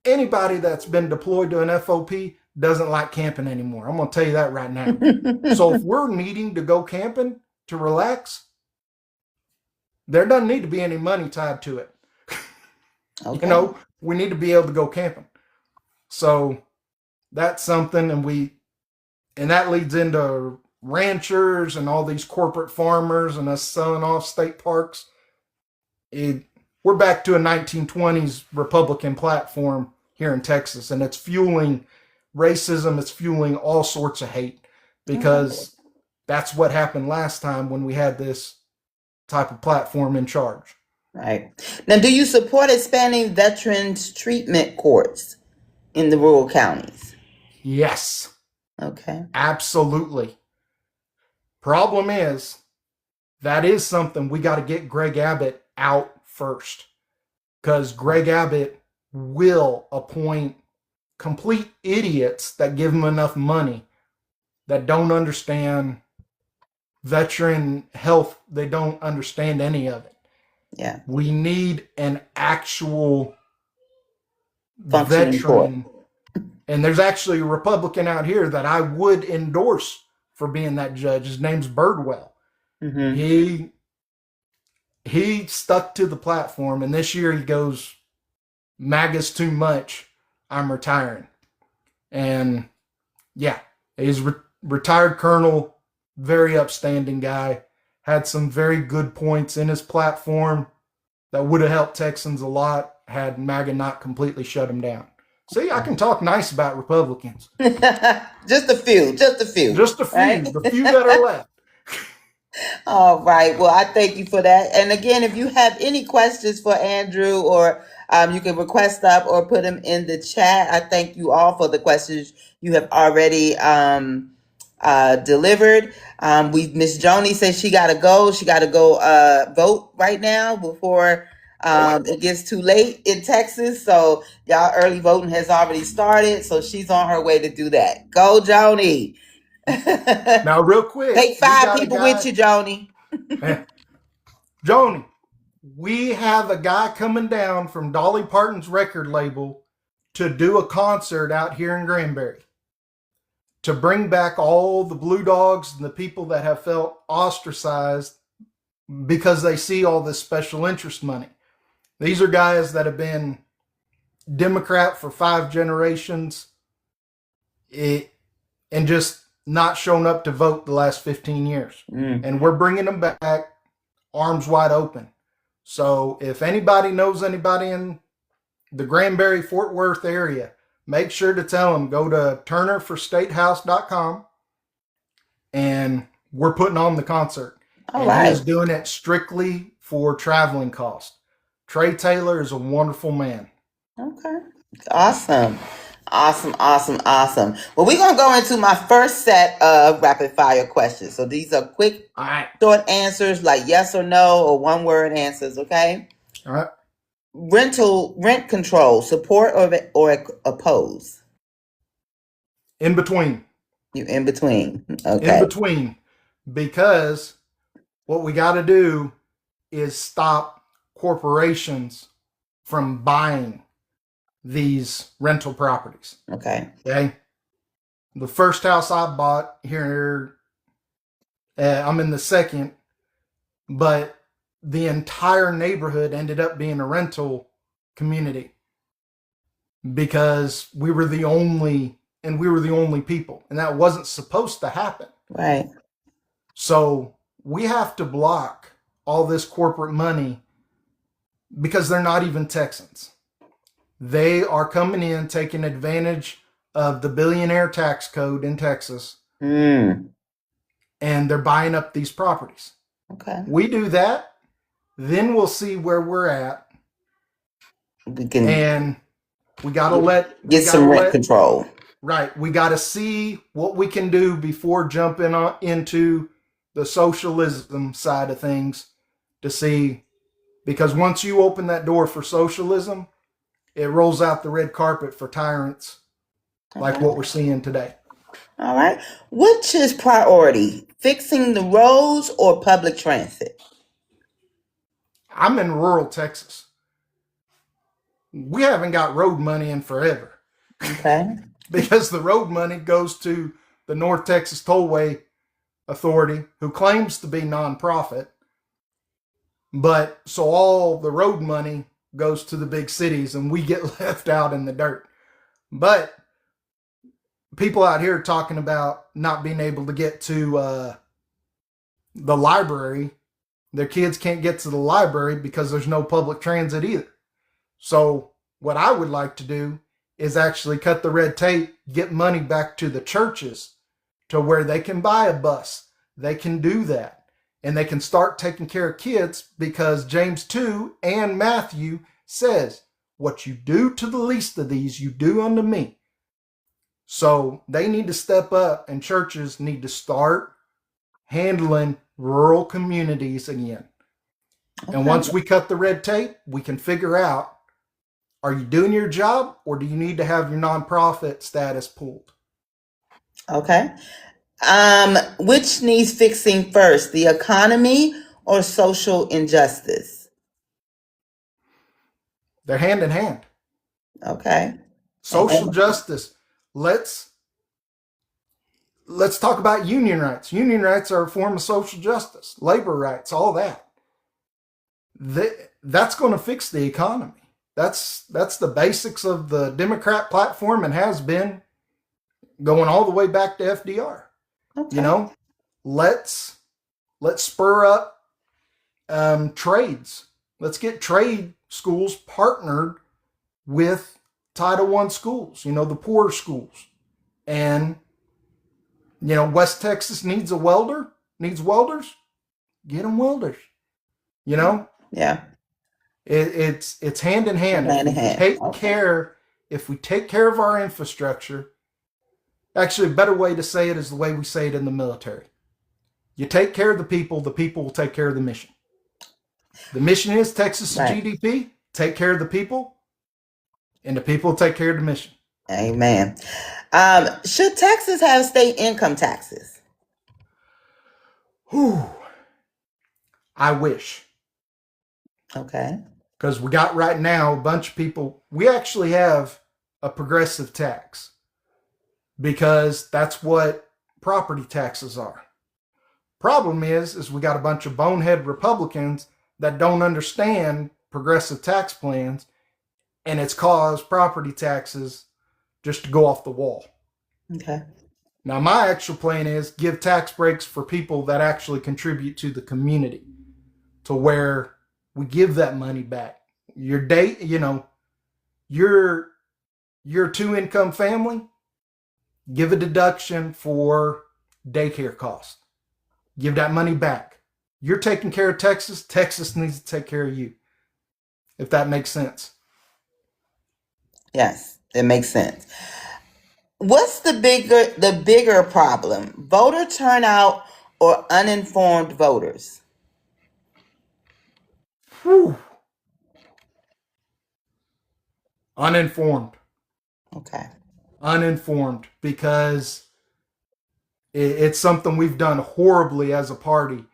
anybody that's been deployed to an FOP doesn't like camping anymore. I'm going to tell you that right now. So if we're needing to go camping to relax, there doesn't need to be any money tied to it. Okay. You know, we need to be able to go camping. So that's something, and that leads into ranchers and all these corporate farmers and us selling off state parks. We're back to a 1920s Republican platform here in Texas, and it's fueling racism. It's fueling all sorts of hate because that's what happened last time when we had this type of platform in charge. Right. Now, do you support expanding veterans treatment courts in the rural counties? Yes. Okay. Absolutely. Problem is, that is something we got to get Greg Abbott out first, because Greg Abbott will appoint complete idiots that give them enough money that don't understand veteran health. They don't understand any of it. Yeah. We need an actual Functioning court. veteran. And there's actually a Republican out here that I would endorse for being that judge. His name's Birdwell. Mm-hmm. He stuck to the platform, and this year he goes, MAGA's too much, I'm retiring. And yeah, he's retired colonel, very upstanding guy, had some very good points in his platform that would have helped Texans a lot had MAGA not completely shut him down. See, I can talk nice about Republicans. Just a few. Right? The few that are left. All right. Well, I thank you for that. And again, if you have any questions for Andrew, or you can request up or put them in the chat. I thank you all for the questions you have already delivered. Miss Joni says she got to go. She got to go vote right now before it gets too late in Texas. So y'all, early voting has already started. So she's on her way to do that. Go, Joni. Now, real quick, take 5 people with you, Joni. Joni, we have a guy coming down from Dolly Parton's record label to do a concert out here in Granbury to bring back all the blue dogs and the people that have felt ostracized because they see all this special interest money. These are guys that have been Democrat for 5 generations and just not shown up to vote the last 15 years. And we're bringing them back arms wide open. So if anybody knows anybody in the Granbury, Fort Worth area, make sure to tell them, go to turnerforstatehouse.com, and we're putting on the concert. All right. He is doing it strictly for traveling cost. Trey Taylor is a wonderful man. Okay. Awesome. Well, we're going to go into my first set of rapid fire questions. So these are quick, short answers like yes or no or one word answers. Okay. All right. Rent control, support or oppose? In between. You in between. Okay. In between. Because what we got to do is stop corporations from buying these rental properties. Okay. The first house I bought here, I'm in the second, but the entire neighborhood ended up being a rental community because we were the only people, and that wasn't supposed to happen. Right. So we have to block all this corporate money because they're not even Texans. They are coming in, taking advantage of the billionaire tax code in Texas, and they're buying up these properties. Okay. We do that, then we'll see where we're at. And we got to get some rent control. Right. We got to see what we can do before jumping into the socialism side of things to see, because once you open that door for socialism, it rolls out the red carpet for tyrants like what we're seeing today. All right. Which is priority, fixing the roads or public transit? I'm in rural Texas. We haven't got road money in forever. Okay. Because the road money goes to the North Texas Tollway Authority, who claims to be nonprofit. But so all the road money goes to the big cities and we get left out in the dirt. But people out here talking about not being able to get to the library. Their kids can't get to the library because there's no public transit either. So what I would like to do is actually cut the red tape, get money back to the churches to where they can buy a bus. They can do that. And they can start taking care of kids, because James 2 and Matthew says, what you do to the least of these, you do unto me. So they need to step up, and churches need to start handling rural communities again. Okay. And once we cut the red tape, we can figure out Are you doing your job, or do you need to have your nonprofit status pulled? Okay. Which needs fixing first, the economy or social injustice? They're hand in hand. Okay. Social justice. Let's talk about union rights. Union rights are a form of social justice. Labor rights, all that. That's going to fix the economy. That's the basics of the Democrat platform, and has been going all the way back to FDR. Okay. You know, let's spur up trades. Let's get trade schools partnered with Title I schools, the poorer schools. And, West Texas needs welders, get them welders, Yeah. It's hand in hand. Hand in hand. If we take care of our infrastructure, actually a better way to say it is the way we say it in the military. You take care of the people will take care of the mission. The mission is Texas GDP, take care of the people, and the people will take care of the mission. Amen. Should Texas have state income taxes? I wish. Okay. Because we got right now a bunch of people, we actually have a progressive tax because that's what property taxes are. Problem is we got a bunch of bonehead Republicans that don't understand progressive tax plans, and it's caused property taxes just to go off the wall. Okay. Now, my actual plan is give tax breaks for people that actually contribute to the community, to where we give that money back. Your two-income family, give a deduction for daycare costs. Give that money back. You're taking care of Texas. Texas needs to take care of you. If that makes sense. Yes, it makes sense. What's the bigger problem? Voter turnout or uninformed voters? Uninformed. Okay. Uninformed, because it's something we've done horribly as a party,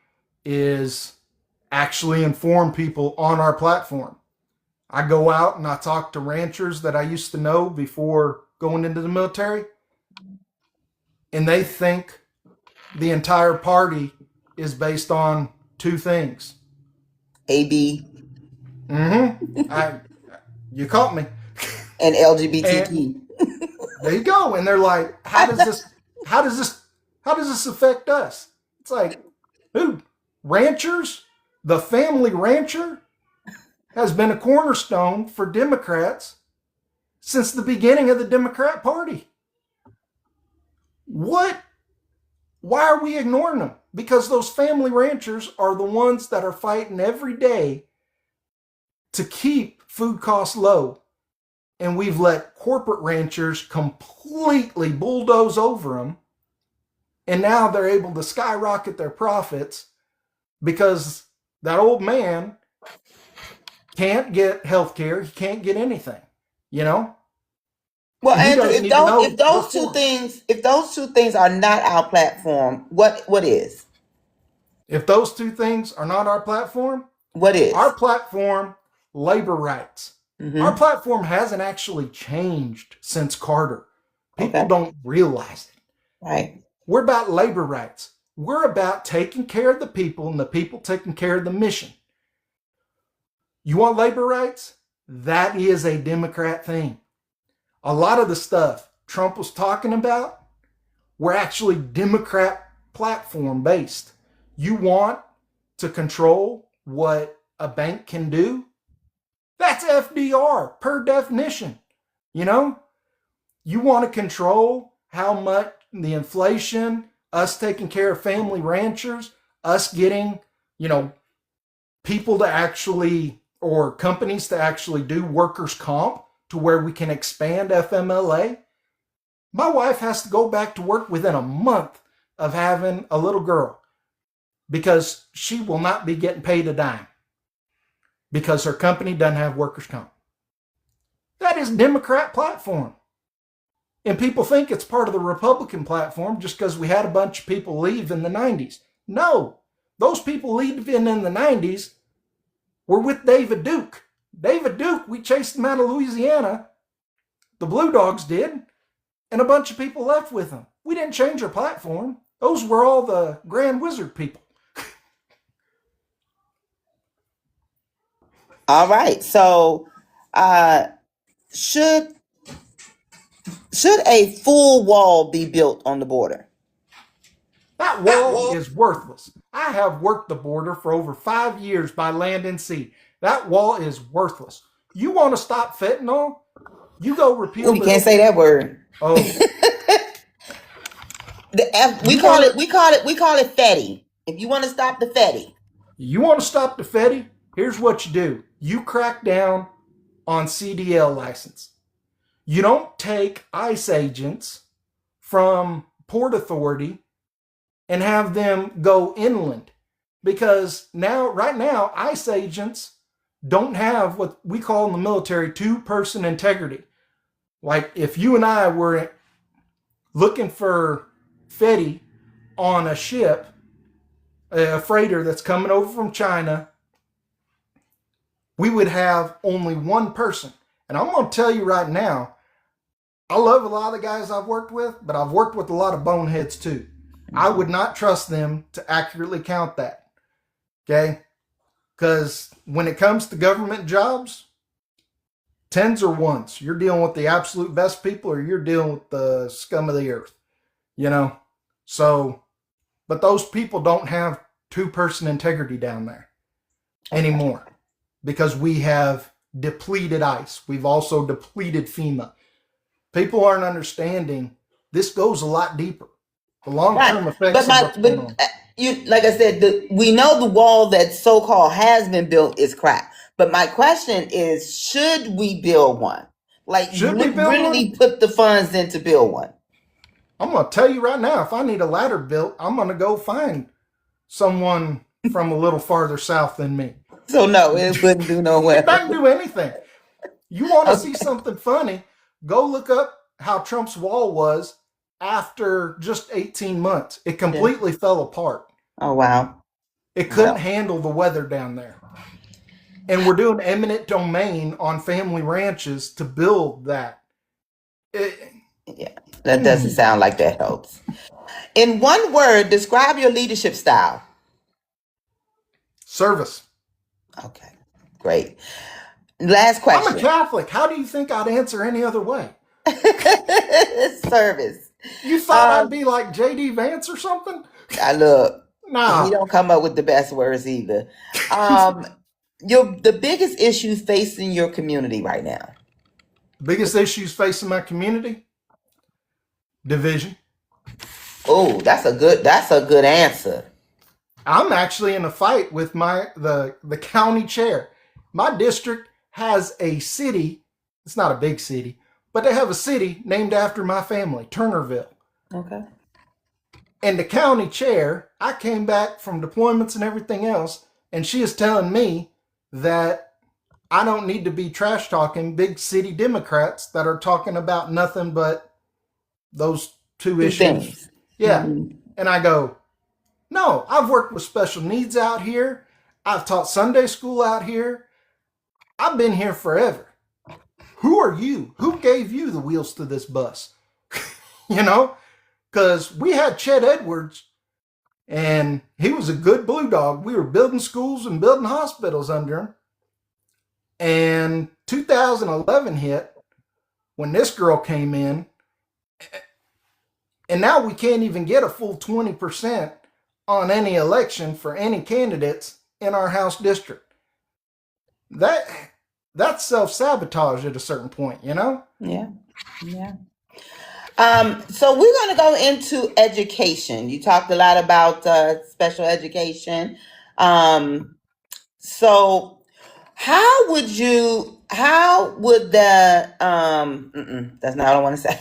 is actually inform people on our platform. I go out and I talk to ranchers that I used to know before going into the military, and they think the entire party is based on two things. AB. You caught me. And LGBTQ. There you go. And they're like, how does this affect us? It's like, dude, ranchers, the family rancher has been a cornerstone for Democrats since the beginning of the Democrat Party. Why are we ignoring them? Because those family ranchers are the ones that are fighting every day to keep food costs low. And we've let corporate ranchers completely bulldoze over them. And now they're able to skyrocket their profits because that old man can't get health care. He can't get anything, Well, Andrew, if those two things are not our platform, what is? If those two things are not our platform, what is? Our platform, labor rights. Mm-hmm. Our platform hasn't actually changed since Carter. People don't realize it. Right. We're about labor rights. We're about taking care of the people and the people taking care of the mission. You want labor rights? That is a Democrat thing. A lot of the stuff Trump was talking about were actually Democrat platform based. You want to control what a bank can do? That's FDR per definition. You want to control how much the inflation, us taking care of family ranchers, us getting, people to actually, or companies to actually do workers' comp to where we can expand FMLA. My wife has to go back to work within a month of having a little girl because she will not be getting paid a dime because her company doesn't have workers' comp. is a Democrat platform. And people think it's part of the Republican platform just because we had a bunch of people leave in the 90s. No, those people leaving in the 90s were with David Duke. David Duke, we chased him out of Louisiana. The Blue Dogs did. And a bunch of people left with him. We didn't change our platform. Those were all the Grand Wizard people. All right. So, should a full wall be built on the border? That wall is worthless. I have worked the border for over 5 years by land and sea. That wall is worthless. You want to stop fentanyl? You go repeal. Ooh, you can't say that word. Oh, We call it fetty. If you want to stop the fetty. you want to stop the fetty? Here's what you do. You crack down on CDL license. You don't take ICE agents from Port Authority and have them go inland, because right now, ICE agents don't have what we call in the military two-person integrity. Like if you and I were looking for Fetty on a ship, a freighter that's coming over from China, we would have only one person. And I'm going to tell you right now, I love a lot of the guys I've worked with, but I've worked with a lot of boneheads too. I would not trust them to accurately count that. Okay? Because when it comes to government jobs, tens or ones. You're dealing with the absolute best people, or you're dealing with the scum of the earth. You know? So, but those people don't have two-person integrity down there anymore, because we have depleted ICE. We've also depleted FEMA. People aren't understanding this goes a lot deeper. The long-term effects of what's going on. Like I said, we know the wall that so-called has been built is crap. But my question is, should we build one? Like, Should we build really one? put the funds in to build one? I'm going to tell you right now, if I need a ladder built, I'm going to go find someone from a little farther south than me. So no, it wouldn't do no It well. doesn't do anything. You want to see something funny, go look up how Trump's wall was after just 18 months. It completely fell apart. Oh, wow. It couldn't handle the weather down there. And we're doing eminent domain on family ranches to build that. That doesn't sound like that helps. In one word, describe your leadership style. Service. Okay, great. Last question. I'm a Catholic. How do you think I'd answer any other way? Service. You thought I'd be like J.D. Vance or something? Look, No. he don't come up with the best words either. The biggest issues facing your community right now. Biggest issues facing my community? Division. Oh, that's a good answer. I'm actually in a fight with the county chair. My district has a city. It's not a big city, but they have a city named after my family, Turnerville. Okay. And the county chair, I came back from deployments and everything else, and she is telling me that I don't need to be trash talking big city Democrats that are talking about nothing but those two issues. Things. Yeah. Mm-hmm. And I go, no, I've worked with special needs out here. I've taught Sunday school out here. I've been here forever. Who are you? Who gave you the wheels to this bus? You know? Because we had Chet Edwards, and he was a good blue dog. We were building schools and building hospitals under him. And 2011 hit when this girl came in, and now we can't even get a full 20% on any election for any candidates in our House district. That's self-sabotage at a certain point, you know? Yeah. So we're going to go into education. You talked a lot about special education. So how would the that's not what I want to say.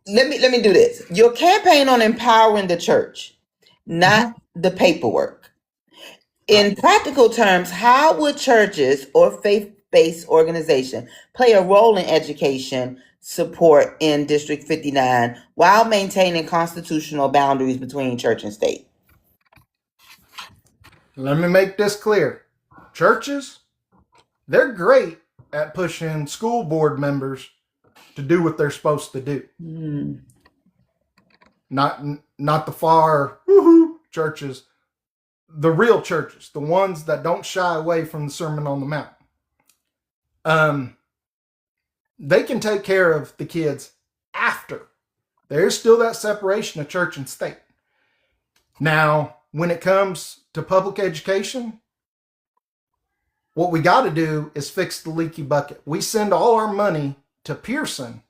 Let me do this. Your campaign on empowering the church, not the paperwork. In practical terms, how would churches or faith-based organization play a role in education support in District 59 while maintaining constitutional boundaries between church and state? Let me make this clear. Churches, they're great at pushing school board members to do what they're supposed to do. Not the far woohoo churches, the real churches, the ones that don't shy away from the Sermon on the Mount. They can take care of the kids after. There's still that separation of church and state. Now, when it comes to public education, what we got to do is fix the leaky bucket. We send all our money to Pearson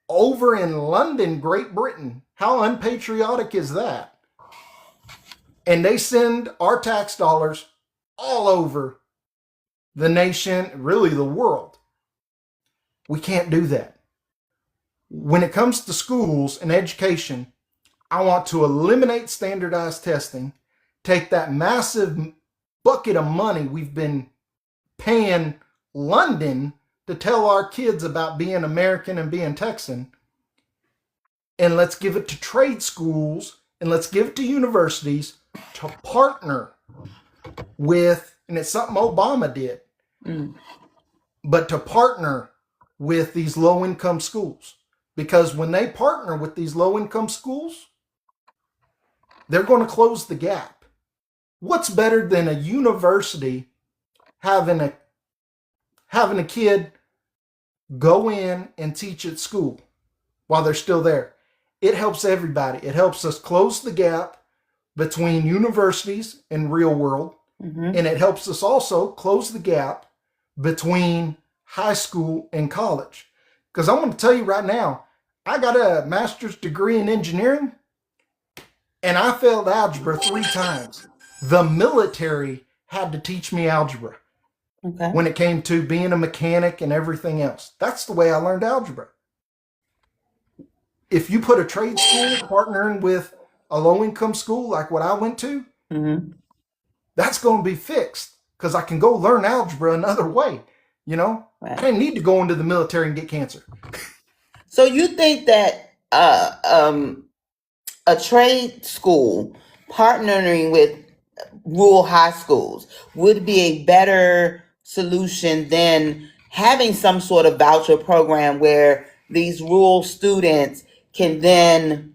over in London, Great Britain. How unpatriotic is that? And they send our tax dollars all over the nation, really the world. We can't do that. When it comes to schools and education, I want to eliminate standardized testing, take that massive bucket of money we've been paying London to tell our kids about being American and being Texan, and let's give it to trade schools and let's give it to universities to partner with, and it's something Obama did, but to partner with these low-income schools. Because when they partner with these low-income schools, they're going to close the gap. What's better than a university having a kid go in and teach at school while they're still there? It helps everybody. It helps us close the gap between universities and real world. And it helps us also close the gap between high school and college. Because I'm going to tell you right now, I got a master's degree in engineering and I failed algebra 3 times. The military had to teach me algebra when it came to being a mechanic and everything else. That's the way I learned algebra. If you put a trade school partnering with a low-income school like what I went to, that's going to be fixed because I can go learn algebra another way. You know, I didn't need to go into the military and get cancer. So you think that a trade school partnering with rural high schools would be a better solution than having some sort of voucher program where these rural students can then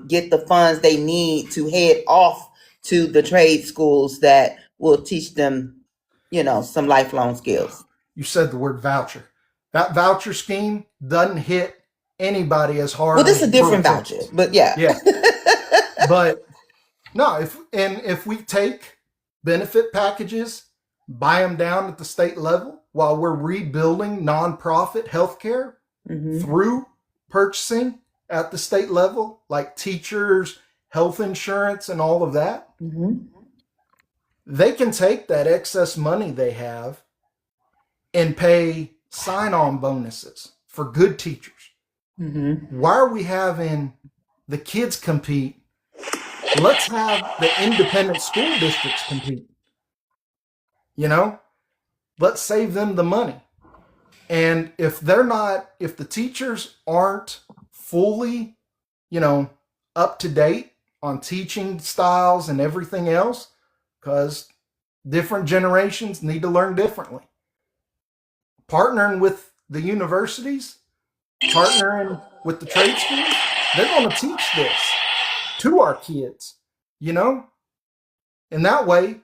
get the funds they need to head off to the trade schools that will teach them, some lifelong skills? You said the word voucher. That voucher scheme doesn't hit anybody as hard. Well, this is as a different rural voucher, Texas. but yeah. But no, if we take benefit packages, buy them down at the state level while we're rebuilding nonprofit healthcare through purchasing at the state level, like teachers, health insurance, and all of that, they can take that excess money they have and pay sign-on bonuses for good teachers. Why are we having the kids compete? Let's have the independent school districts compete. Let's save them the money. And if the teachers aren't fully, up to date on teaching styles and everything else, because different generations need to learn differently. Partnering with the universities, partnering with the trade schools, they're going to teach this to our kids, and that way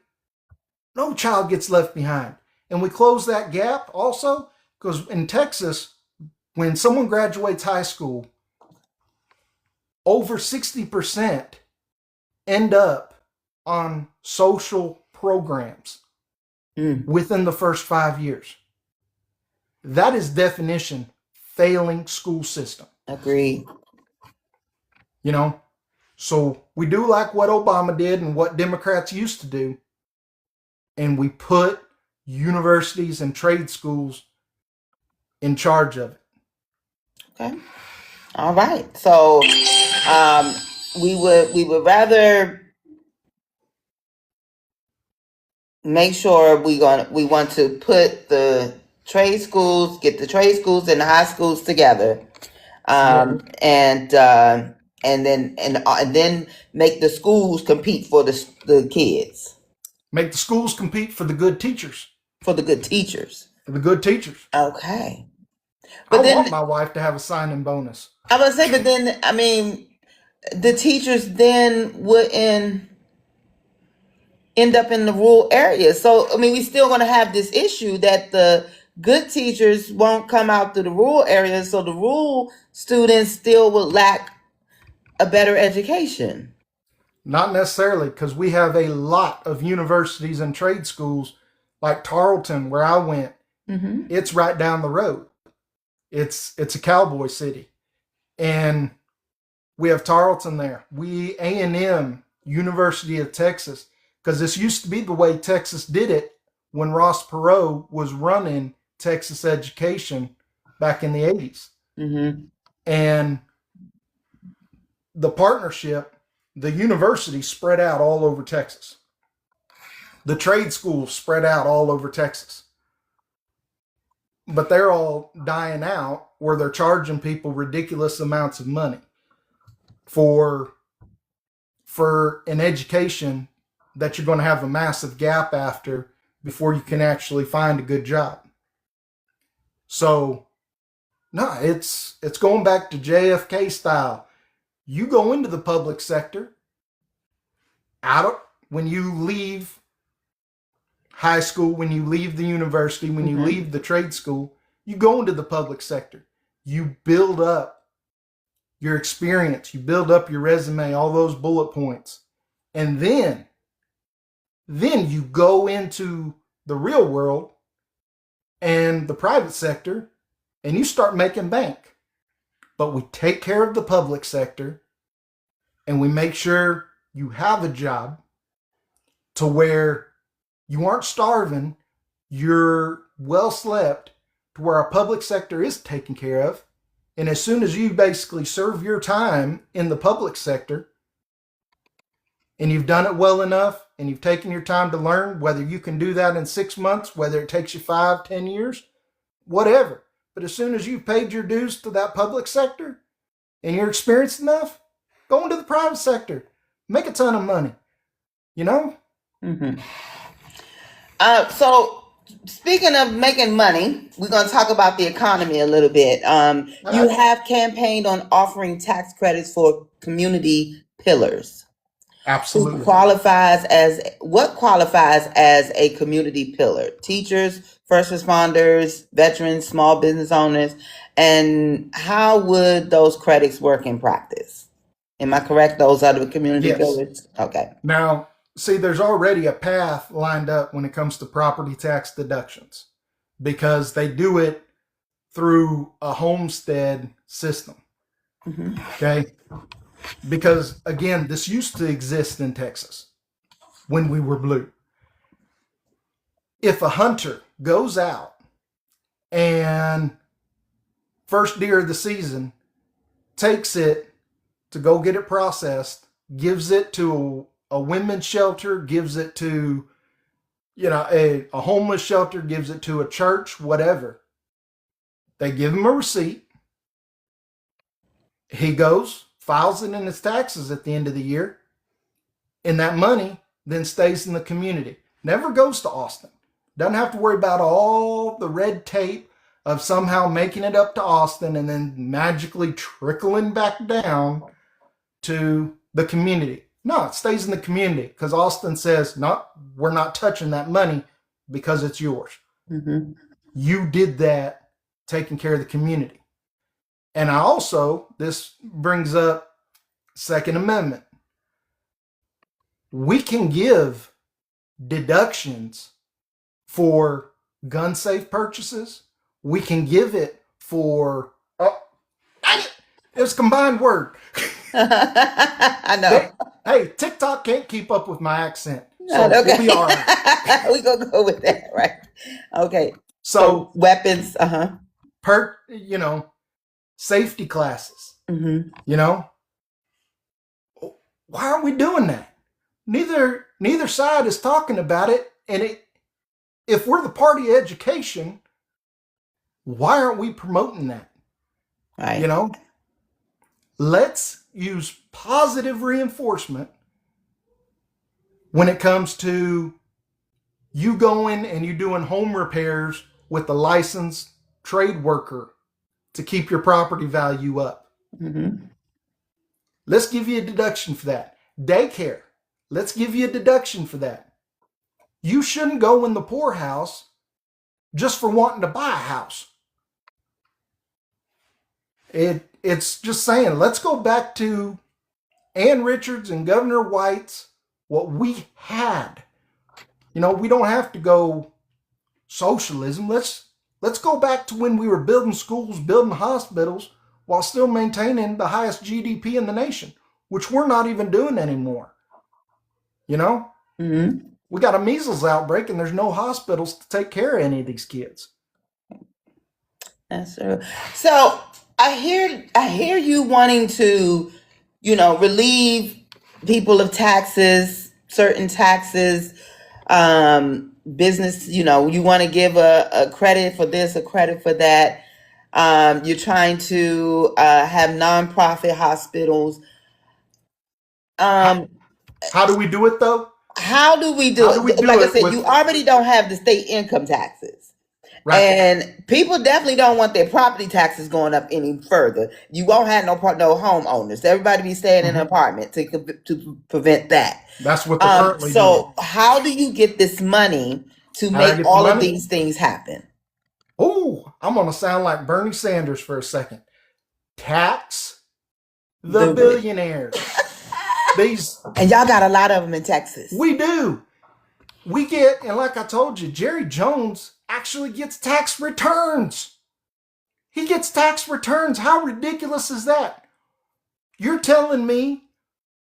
no child gets left behind. And we close that gap also because in Texas, when someone graduates high school, over 60% end up on social programs within the first 5 years. That is definition failing school system. Agreed. So we do like what Obama did and what Democrats used to do, and we put universities and trade schools in charge of it. Okay. All right. So we would rather make sure we want to put the trade schools, get the trade schools and the high schools together, and then make the schools compete for the kids, Make the schools compete for the good teachers. for the good teachers. For the good teachers. Okay, but I then want my wife to have a signing bonus. I was gonna say, but then I mean, the teachers then wouldn't end up in the rural areas. So I mean, we still going to have this issue that the good teachers won't come out to the rural areas, so the rural students still would lack a better education. Not necessarily, because we have a lot of universities and trade schools, like Tarleton, where I went. Mm-hmm. It's right down the road. It's a cowboy city, and we have Tarleton there. We A&M, University of Texas, because this used to be the way Texas did it when Ross Perot was running Texas education back in the 80s. Mm-hmm. And the partnership, the university spread out all over Texas. The trade schools spread out all over Texas. But they're all dying out where they're charging people ridiculous amounts of money for an education that you're going to have a massive gap after before you can actually find a good job. So, no, it's going back to JFK style. You go into the public sector, when you leave high school, when you leave the university, when you leave the trade school, you go into the public sector. You build up your experience, you build up your resume, all those bullet points. And then you go into the real world and the private sector and you start making bank. But we take care of the public sector and we make sure you have a job to where you aren't starving, you're well slept, to where our public sector is taken care of. And as soon as you basically serve your time in the public sector and you've done it well enough and you've taken your time to learn, whether you can do that in 6 months, whether it takes you 5, 10 years, whatever. But as soon as you've paid your dues to that public sector and you're experienced enough, go into the private sector, make a ton of money, you know? Mm-hmm. So speaking of making money, we're going to talk about the economy a little bit. You have campaigned on offering tax credits for community pillars. Absolutely. What qualifies as a community pillar? Teachers, first responders, veterans, small business owners, and how would those credits work in practice? Am I correct? Those are the community pillars? Okay. Now, see, there's already a path lined up when it comes to property tax deductions because they do it through a homestead system. Mm-hmm. Okay? Because, again, this used to exist in Texas when we were blue. If a hunter goes out and first deer of the season takes it to go get it processed, gives it to a women's shelter, gives it to, a homeless shelter, gives it to a church, whatever. They give him a receipt. He goes, files it in his taxes at the end of the year, and that money then stays in the community. Never goes to Austin. Doesn't have to worry about all the red tape of somehow making it up to Austin and then magically trickling back down to the community. No, it stays in the community because Austin says, no, we're not touching that money because it's yours. Mm-hmm. You did that taking care of the community. And this brings up Second Amendment. We can give deductions for gun safe purchases. We can give it for, it's a combined word. I know. Hey, TikTok can't keep up with my accent. So Okay. we'll be all right. We're going to go with that, right? Okay. So weapons, safety classes. Mm-hmm. Why aren't we doing that? Neither side is talking about it if we're the party of education, why aren't we promoting that? Right. You know, let's use positive reinforcement when it comes to you going and you doing home repairs with a licensed trade worker to keep your property value up. Mm-hmm. Let's give you a deduction for that. Daycare, let's give you a deduction for that. You shouldn't go in the poorhouse just for wanting to buy a house. It's just saying, let's go back to Ann Richards and Governor White's, what we had. You know, we don't have to go socialism. Let's go back to when we were building schools, building hospitals, while still maintaining the highest GDP in the nation, which we're not even doing anymore. You know? Mm-hmm. We got a measles outbreak and there's no hospitals to take care of any of these kids. That's true. So I hear you wanting to, relieve people of taxes, certain taxes, business, you want to give a credit for this, a credit for that. You're trying to have nonprofit hospitals. How do we do it though? How do we do How it? do we do Like I it said, with- you already don't have the state income taxes. Right. And people definitely don't want their property taxes going up any further. You won't have no homeowners. Everybody be staying in an apartment to prevent that. That's what they're currently So how do you get this money to How do I make get the all of money? these things happen? Oh, I'm going to sound like Bernie Sanders for a second. Tax the The- billionaires. These, And y'all got a lot of them in Texas. we do. We get, and like I told you, Jerry Jones actually gets tax returns. He gets tax returns. How ridiculous is that? You're telling me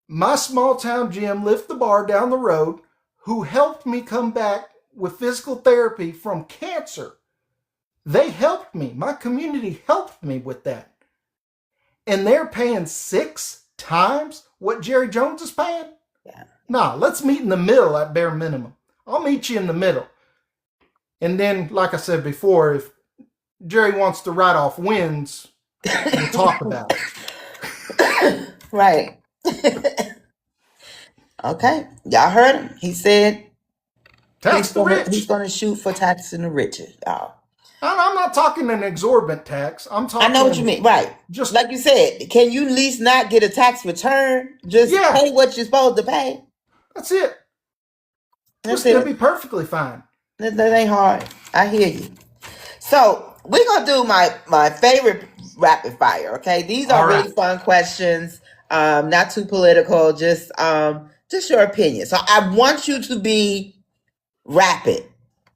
my small town gym, Lift the Bar down the road, who helped me come back with physical therapy from cancer, they helped me. My community helped me with that. And they're paying 6 times what Jerry Jones is paying? Yeah. Nah, let's meet in the middle at bare minimum. I'll meet you in the middle. And then, like I said before, if Jerry wants to write off wins, we'll talk about it. Right. Okay. Y'all heard him. He said Tax the he's rich. going to shoot for taxing the rich. Y'all. I'm not talking an exorbitant tax. I'm talking. I know what you mean. Right. Just Like you said, can you at least not get a tax return? Just Yeah. pay what you're supposed to pay. that's it. That's It'll it. be perfectly fine. That ain't hard. I hear you. So we're gonna do my favorite rapid fire. Okay, these are All right. really fun questions. Not too political. Just your opinion. So I want you to be rapid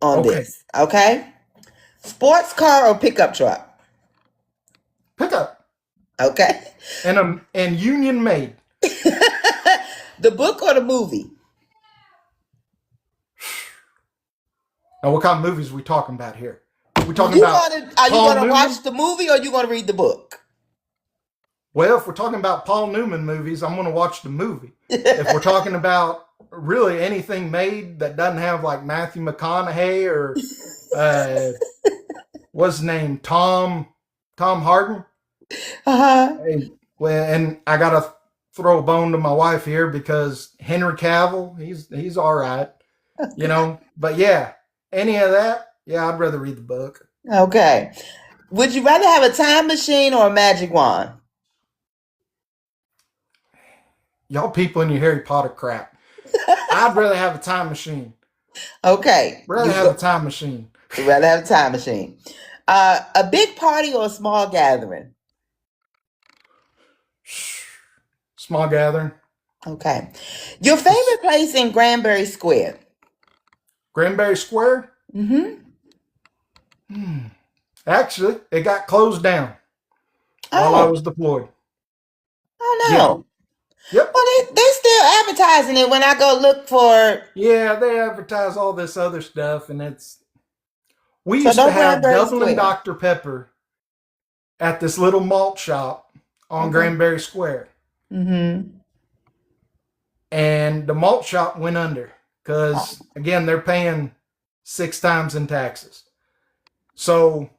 on Okay. this. Okay. Sports car or pickup truck? Pickup Okay. and union made. The book or the movie? Now, what kind of movies are we talking about here? We talking You about are you Paul gonna Newman? watch the movie or you gonna read the book? Well, if we're talking about Paul Newman movies, I'm going to watch the movie. If we're talking about really anything made that doesn't have like Matthew McConaughey or what's his name, Tom Harden. Hey, well, and I got to throw a bone to my wife here because Henry Cavill, he's all right, But yeah, any of that, yeah, I'd rather read the book. Okay. Would you rather have a time machine or a magic wand? Y'all people in your Harry Potter crap. I'd rather have a time machine. Okay. Rather have a time machine. You'd rather have a time machine. A big party or a small gathering? Small gathering. Okay. Your favorite place in Granbury Square? Granbury Square? Mm-hmm. Actually, it got closed down while I was deployed. Oh no. Yep. Well, they still advertising it when I go look for. Yeah, they advertise all this other stuff, and we So used to don't have Granbury Dublin Square. Dr. Pepper at this little malt shop on Okay. Granbury Square. Mm-hmm. And the malt shop went under because, again, they're paying 6 times in taxes. So,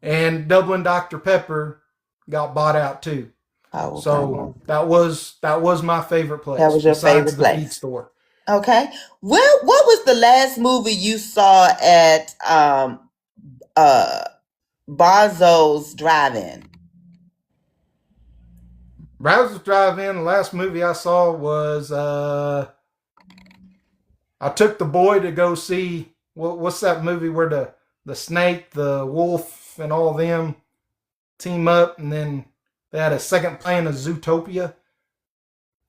and Dublin Dr. Pepper got bought out too. Oh, okay. So that was my favorite place. That was your besides favorite the place. feed store. Okay. Well, what was the last movie you saw at Barzo's Drive-In? Browser's Drive-In, the last movie I saw was I took the boy to go see what's that movie where the snake, the wolf, and all them team up, and then they had a second plan of Zootopia.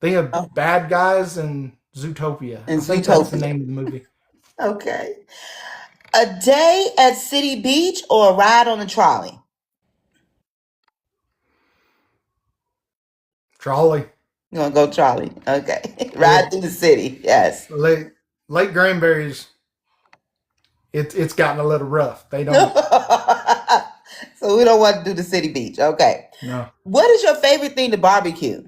They have Bad Guys and Zootopia. And I think that's the Zootopia. name of the movie. Okay. A day at City Beach or a ride on a trolley? Trolley. You want to go trolley? Okay. Ride through the city. Yes. Lake Granbury's, it's gotten a little rough. They don't. So we don't want to do the City Beach. Okay. No. What is your favorite thing to barbecue?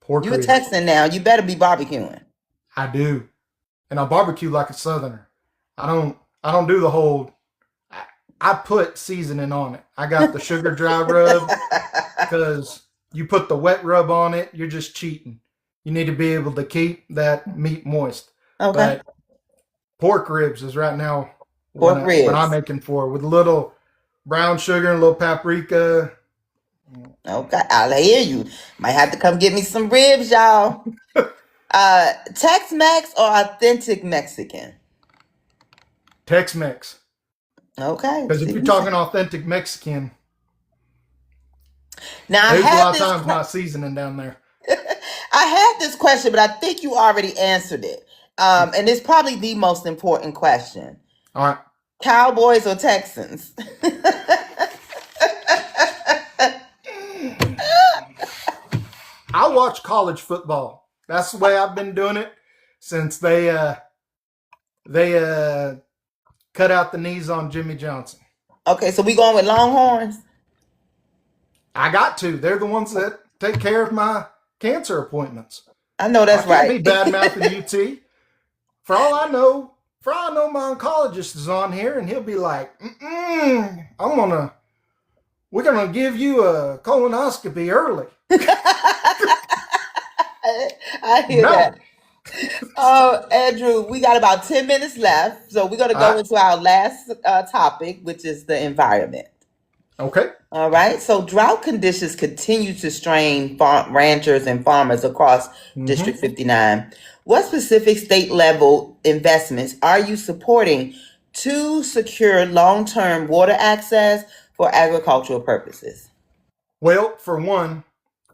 Pork You a ribs. Texan now. You better be barbecuing. I do. And I barbecue like a Southerner. I don't do the whole, I put seasoning on it. I got the sugar dry rub because you put the wet rub on it, you're just cheating. You need to be able to keep that meat moist. Okay. But pork ribs is right now Pork ribs. what I'm making for, with a little brown sugar and a little paprika. Okay. I'll hear you. Might have to come get me some ribs, y'all. Tex-Mex or authentic Mexican? Tex-Mex. Okay. Because if you're talking authentic Mexican, now, there's a lot of times not seasoning down there. I had this question, but I think you already answered it. And it's probably the most important question. All right. Cowboys or Texans? I watch college football. That's the way I've been doing it since they cut out the knees on Jimmy Johnson. Okay, so we going with Longhorns? I got to. They're the ones that take care of my cancer appointments. I know that's I can't right. be bad mouthing UT. For all I know, my oncologist is on here, and he'll be like, we're gonna give you a colonoscopy early. I hear that. Oh, Andrew, we got about 10 minutes left, so we're going to go into our last topic, which is the environment. Okay. All right. So drought conditions continue to strain ranchers and farmers across District 59. What specific state level investments are you supporting to secure long-term water access for agricultural purposes? Well, for one,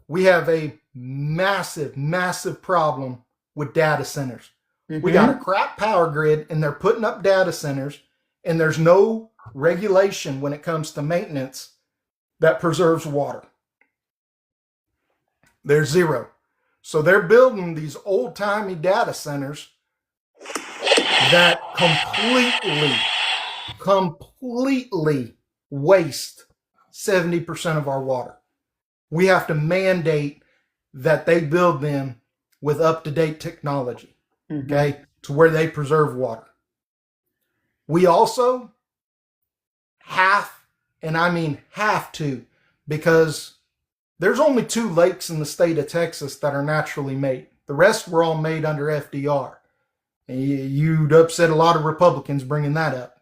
we have a massive, massive problem with data centers. We got a crap power grid, and they're putting up data centers, and there's no regulation when it comes to maintenance that preserves water. There's zero. So they're building these old-timey data centers that completely waste 70% of our water. We have to mandate that they build them with up-to-date technology, okay, to where they preserve water. We also have to, because there's only 2 lakes in the state of Texas that are naturally made. The rest were all made under FDR. And you'd upset a lot of Republicans bringing that up.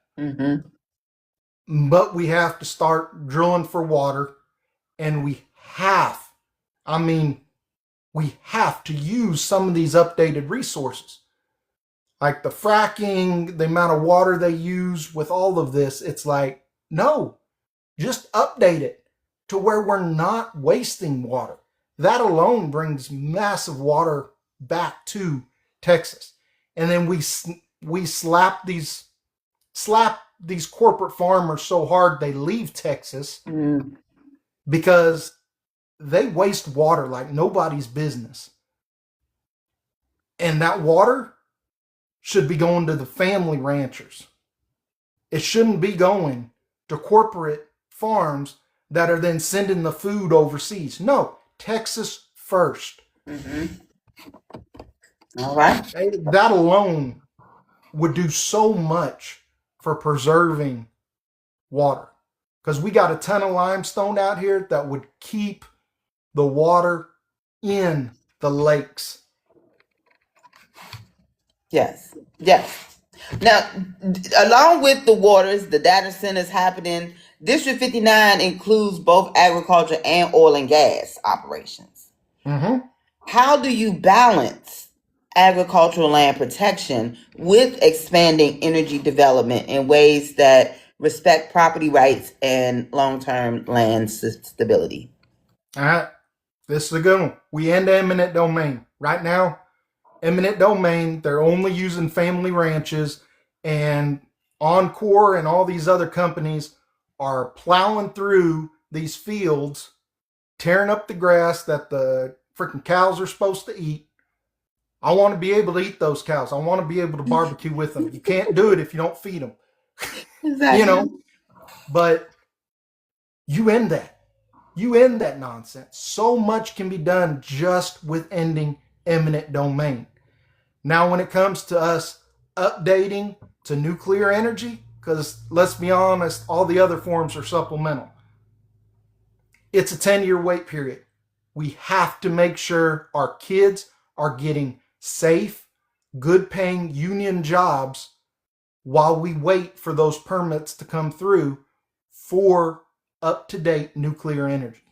But we have to start drilling for water, and we have to use some of these updated resources. Like the fracking, the amount of water they use with all of this, it's like, no, just update it to where we're not wasting water. That alone brings massive water back to Texas. And then we slap these corporate farmers so hard they leave Texas because they waste water like nobody's business. And that water should be going to the family ranchers. It shouldn't be going to corporate farms that are then sending the food overseas. No, Texas first. All right. That alone would do so much for preserving water, because we got a ton of limestone out here that would keep the water in the lakes. Yes. Yes. Now, along with the waters, the data centers happening, District 59 includes both agriculture and oil and gas operations. Mm-hmm. How do you balance agricultural land protection with expanding energy development in ways that respect property rights and long-term land stability? All right. This is a good one. We end eminent domain. Right now, eminent domain, they're only using family ranches, and Encore and all these other companies are plowing through these fields, tearing up the grass that the freaking cows are supposed to eat. I want to be able to eat those cows. I want to be able to barbecue with them. You can't do it if you don't feed them. Exactly. You know, but you end that. You end that nonsense. So much can be done just with ending eminent domain. Now, when it comes to us updating to nuclear energy, because let's be honest, all the other forms are supplemental. It's a 10-year wait period. We have to make sure our kids are getting safe, good paying union jobs while we wait for those permits to come through for up-to-date nuclear energy.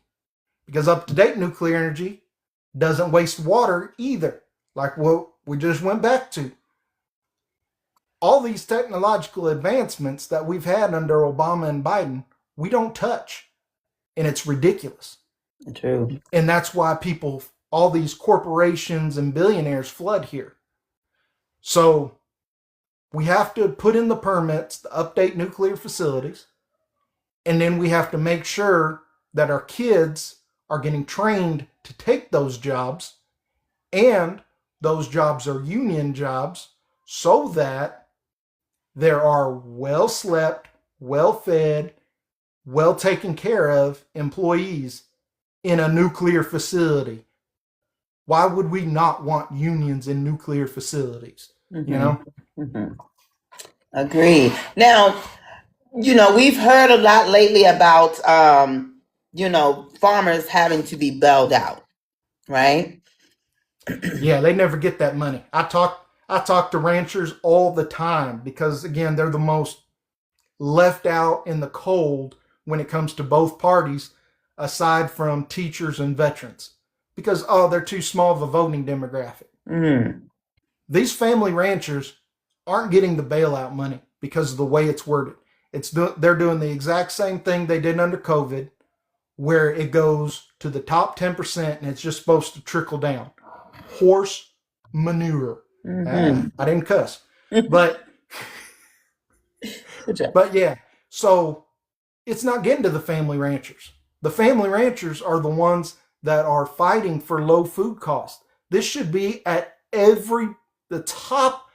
Because up-to-date nuclear energy doesn't waste water either, like what we just went back to. All these technological advancements that we've had under Obama and Biden, we don't touch. And it's ridiculous. True. And that's why people, all these corporations and billionaires flood here. So we have to put in the permits to update nuclear facilities. And then we have to make sure that our kids are getting trained to take those jobs, and those jobs are union jobs, so that there are well slept, well fed, well taken care of employees in a nuclear facility. Why would we not want unions in nuclear facilities? Mm-hmm. You know? Mm-hmm. Agree. Now, we've heard a lot lately about, farmers having to be bailed out, right? Yeah, they never get that money. I talk to ranchers all the time because, again, they're the most left out in the cold when it comes to both parties, aside from teachers and veterans, because, they're too small of a voting demographic. Mm. These family ranchers aren't getting the bailout money because of the way it's worded. They're doing the exact same thing they did under COVID, where it goes to the top 10% and it's just supposed to trickle down. Horse manure. Mm-hmm. I didn't cuss, but yeah. So it's not getting to the family ranchers. The family ranchers are the ones that are fighting for low food costs. This should be at the top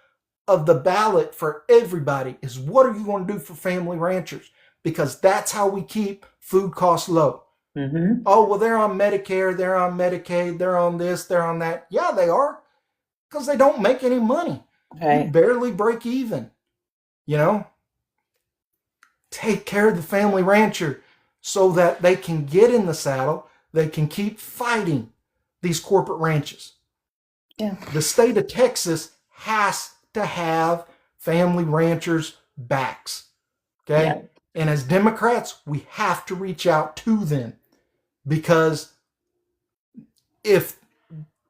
of the ballot for everybody is, what are you going to do for family ranchers? Because that's how we keep food costs low. Mm-hmm. Oh, well, they're on Medicare, they're on Medicaid, they're on this, they're on that. Yeah, they are, because they don't make any money. Okay. You barely break even. Take care of the family rancher so that they can get in the saddle. They can keep fighting these corporate ranches. Yeah. The state of Texas has to have family ranchers' backs. Okay? Yeah. And as Democrats, we have to reach out to them, because if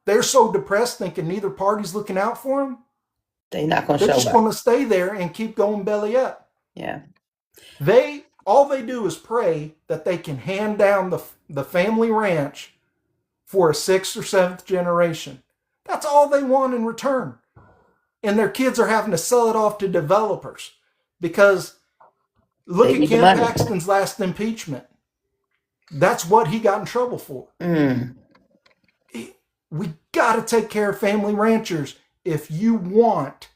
they're so depressed thinking neither party's looking out for them, they're not going to show they're up. just going to stay there and keep going belly up. Yeah. All they do is pray that they can hand down the family ranch for a 6th or 7th generation. That's all they want in return. And their kids are having to sell it off to developers, because look at Ken Paxton's last impeachment. That's what he got in trouble for. Mm. We got to take care of family ranchers if you want.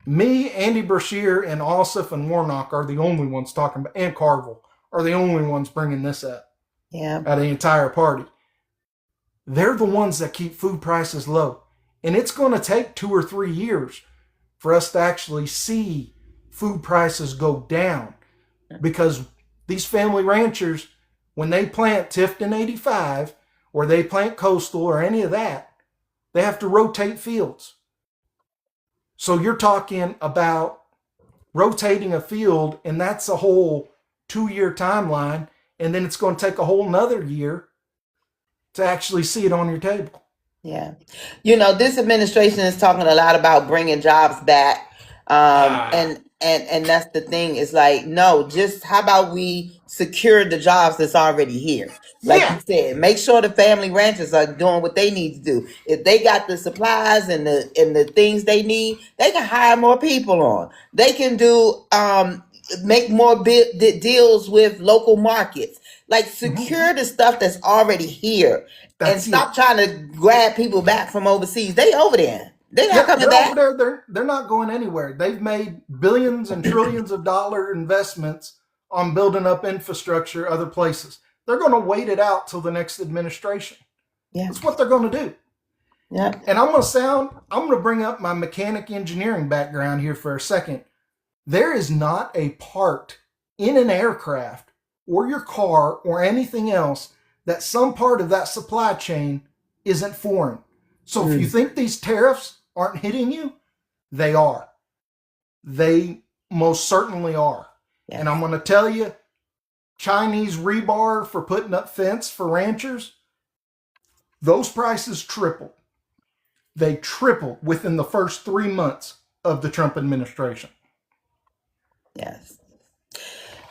Me, Andy Brashear, and Ossoff and Warnock are the only ones talking about, and Carville are the only ones bringing this up. Yeah. Out of the entire party. They're the ones that keep food prices low. And it's going to take 2 or 3 years for us to actually see food prices go down, because these family ranchers, when they plant Tifton 85 or they plant Coastal or any of that, they have to rotate fields. So you're talking about rotating a field, and that's a whole 2-year timeline. And then it's going to take a whole nother year to actually see it on your table. Yeah. This administration is talking a lot about bringing jobs back. And that's the thing. Is like, no, just how about we secure the jobs that's already here? Like you said, make sure the family ranchers are doing what they need to do. If they got the supplies and the things they need, they can hire more people on. They can do make more deals with local markets. Like, secure the stuff that's already here. And stop trying to grab people back from overseas. They over there. They're not coming back. Over there. They're not going anywhere. They've made billions and trillions of dollar investments on building up infrastructure other places. They're going to wait it out till the next administration. Yeah. That's what they're going to do. Yeah. And I'm going to bring up my mechanic engineering background here for a second. There is not a part in an aircraft or your car or anything else that some part of that supply chain isn't foreign. So if you think these tariffs aren't hitting you, they are. They most certainly are. Yeah. And I'm going to tell you, Chinese rebar for putting up fence for ranchers, those prices tripled. They tripled within the first 3 months of the Trump administration. Yes.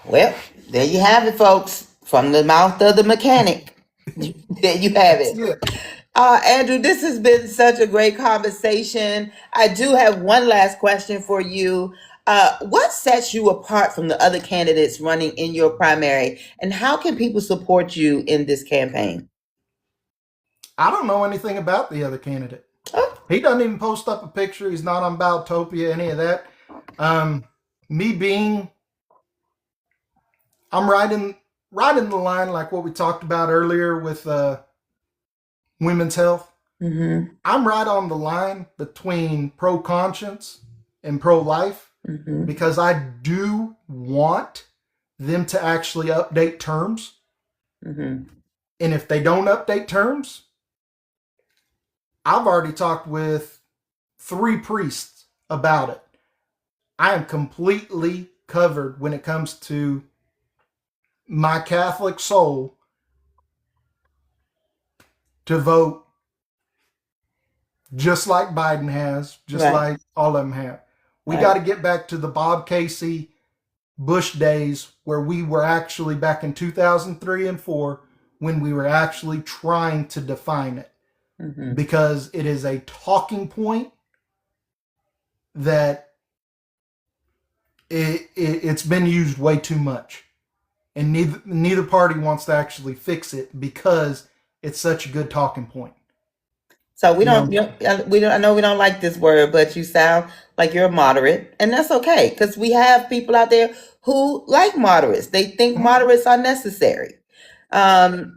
Well, there you have it, folks. From the mouth of the mechanic. There you have it. Andrew, this has been such a great conversation. I do have one last question for you. What sets you apart from the other candidates running in your primary, and how can people support you in this campaign? I don't know anything about the other candidate. Oh. He doesn't even post up a picture. He's not on Baltopia, any of that. I'm right in the line, like what we talked about earlier with women's health. Mm-hmm. I'm right on the line between pro-conscience and pro-life, because I do want them to actually update terms. Mm-hmm. And if they don't update terms, I've already talked with 3 priests about it. I am completely covered when it comes to my Catholic soul to vote just like Biden has, just like all of them have. We got to get back to the Bob Casey, Bush days, where we were actually back in 2003 and 4, when we were actually trying to define it. Mm-hmm. Because it is a talking point that it's been used way too much. And neither party wants to actually fix it because it's such a good talking point. So I know we don't like this word, but you sound like you're a moderate, and that's okay, because we have people out there who like moderates. They think moderates are necessary, and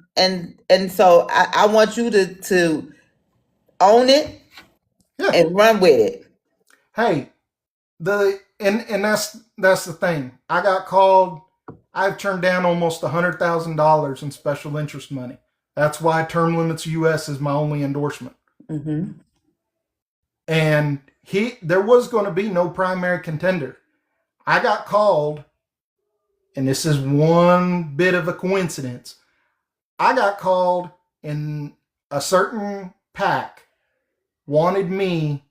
so I want you to own it and run with it. Hey, and that's the thing. I got called. I've turned down almost $100,000 in special interest money. That's why Term Limits US is my only endorsement. Mm-hmm. And there was going to be no primary contender. I got called, and this is one bit of a coincidence. I got called, and a certain PAC wanted me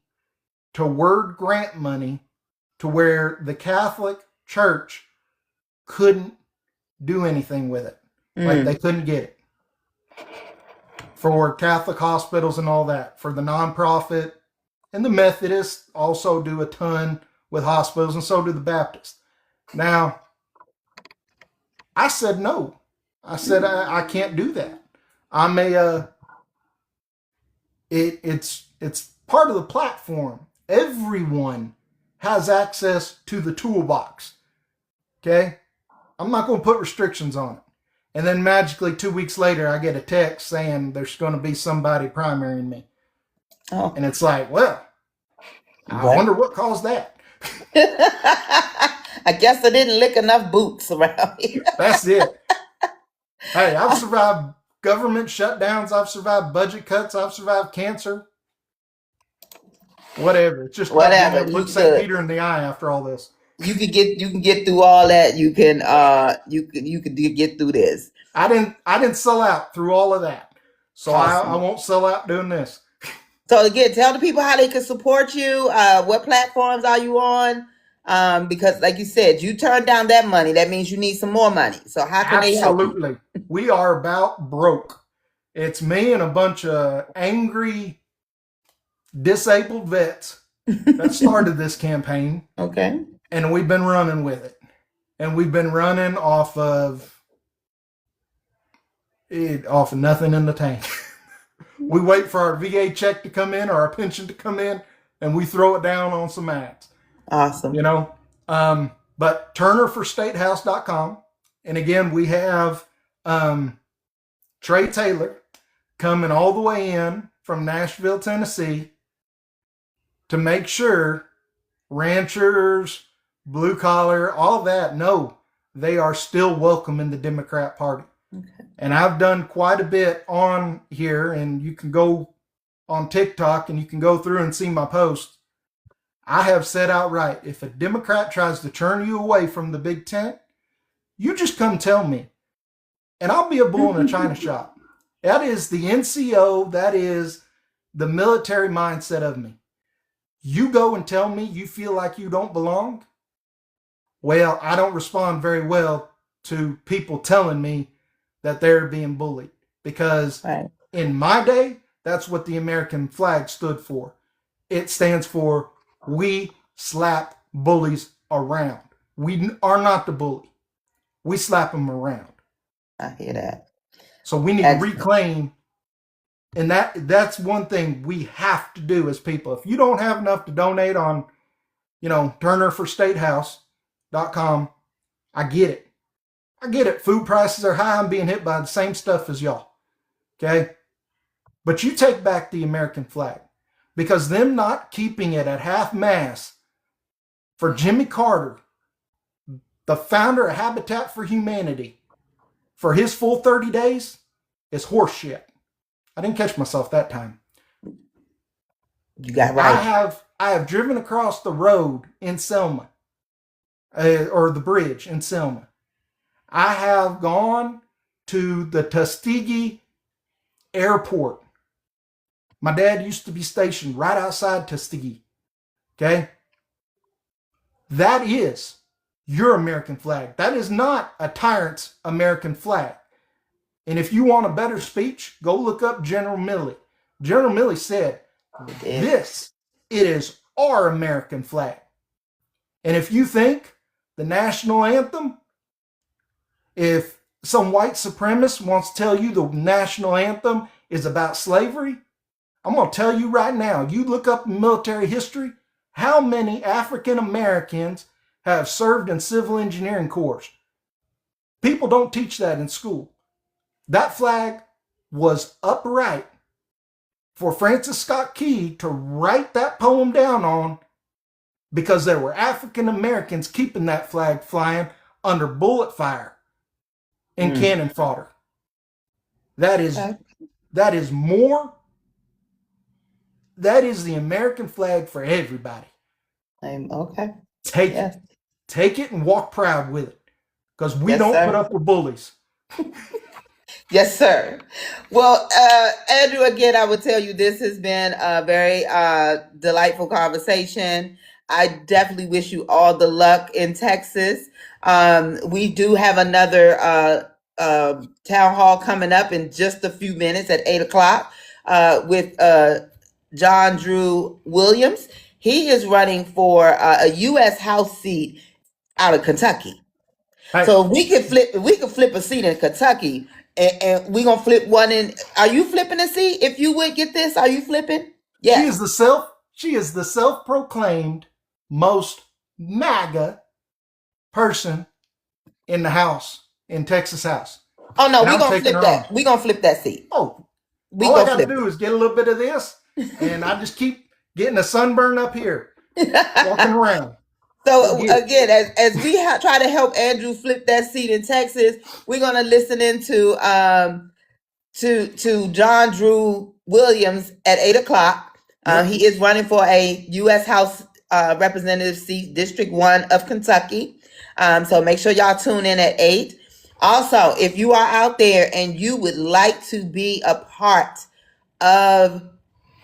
to word grant money to where the Catholic Church couldn't do anything with it. Like, they couldn't get it. For Catholic hospitals and all that. For the nonprofit. And the Methodists also do a ton with hospitals, and so do the Baptists. Now, I said no. I said I can't do that. It's part of the platform. Everyone has access to the toolbox. Okay? I'm not going to put restrictions on it. And then magically 2 weeks later, I get a text saying there's going to be somebody primarying me. Oh. And it's like, well, I Right. wonder what caused that. I guess I didn't lick enough boots around here. That's it. Hey, I've survived government shutdowns. I've survived budget cuts. I've survived cancer. Whatever. It's just about being Whatever. able to look You St. could. Peter in the eye after all this. You can get through all that. You can get through this. I didn't sell out through all of that. So Awesome. I won't sell out doing this. So again, tell the people how they can support you. What platforms are you on? Because like you said, you turned down that money. That means you need some more money. So how can they help you? Absolutely. We are about broke. It's me and a bunch of angry, disabled vets that started this campaign. Okay. And we've been running with it. And we've been running off of nothing in the tank. We wait for our VA check to come in or our pension to come in, and we throw it down on some ads. Awesome. You know? But TurnerForStateHouse.com. And again, we have Trey Taylor coming all the way in from Nashville, Tennessee to make sure ranchers, blue collar, all that, no, they are still welcome in the Democrat Party. Okay. And I've done quite a bit on here, and you can go on TikTok and you can go through and see my posts. I have said outright, if a Democrat tries to turn you away from the big tent, you just come tell me. And I'll be a bull in a china shop. That is the NCO, that is the military mindset of me. You go and tell me you feel like you don't belong. Well, I don't respond very well to people telling me that they're being bullied, because Right. in my day, that's what the American flag stood for. It stands for we slap bullies around. We are not the bully. We slap them around. I hear that. So we need Excellent. to reclaim, and that's one thing we have to do as people. If you don't have enough to donate on, TurnerForStateHouse.com, I get it. I get it. Food prices are high. I'm being hit by the same stuff as y'all. Okay? But you take back the American flag, because them not keeping it at half mast for Jimmy Carter, the founder of Habitat for Humanity, for his full 30 days is horseshit. I didn't catch myself that time. You got right. I have driven across the road in Selma, or the bridge in Selma. I have gone to the Tuskegee Airport. My dad used to be stationed right outside Tuskegee. Okay? That is your American flag. That is not a tyrant's American flag. And if you want a better speech, go look up General Milley. General Milley said, it is our American flag. And if you think the national anthem, if some white supremacist wants to tell you the national anthem is about slavery, I'm going to tell you right now, you look up military history, how many African Americans have served in civil engineering corps? People don't teach that in school. That flag was upright for Francis Scott Key to write that poem down on, because there were African Americans keeping that flag flying under bullet fire and cannon fodder. That is more. That is the American flag for everybody. Okay. Take it and walk proud with it, because we don't put up with bullies. Yes, sir. Well, Andrew, again, I would tell you this has been a very delightful conversation. I definitely wish you all the luck in Texas. We do have another town hall coming up in just a few minutes at 8:00 with John Drew Williams. He is running for a U.S. House seat out of Kentucky. Hey, So we could flip a seat in Kentucky, and we're gonna flip one in. Are you flipping a seat? If you would get this, are you flipping? Yeah. She is the self-proclaimed most MAGA person in the House, in Texas House. Oh no, And we're I'm gonna taking flip her that. on. We're gonna flip that seat. Oh, We all I gonna got to flip. do is get a little bit of this and I just keep getting a sunburn up here, walking around. So Yeah. again, as we try to help Andrew flip that seat in Texas, we're gonna listen into to John Drew Williams at 8 o'clock. Yep. He is running for a U.S. House Representative seat, District 1 of Kentucky. So make sure y'all tune in at 8. Also, if you are out there and you would like to be a part of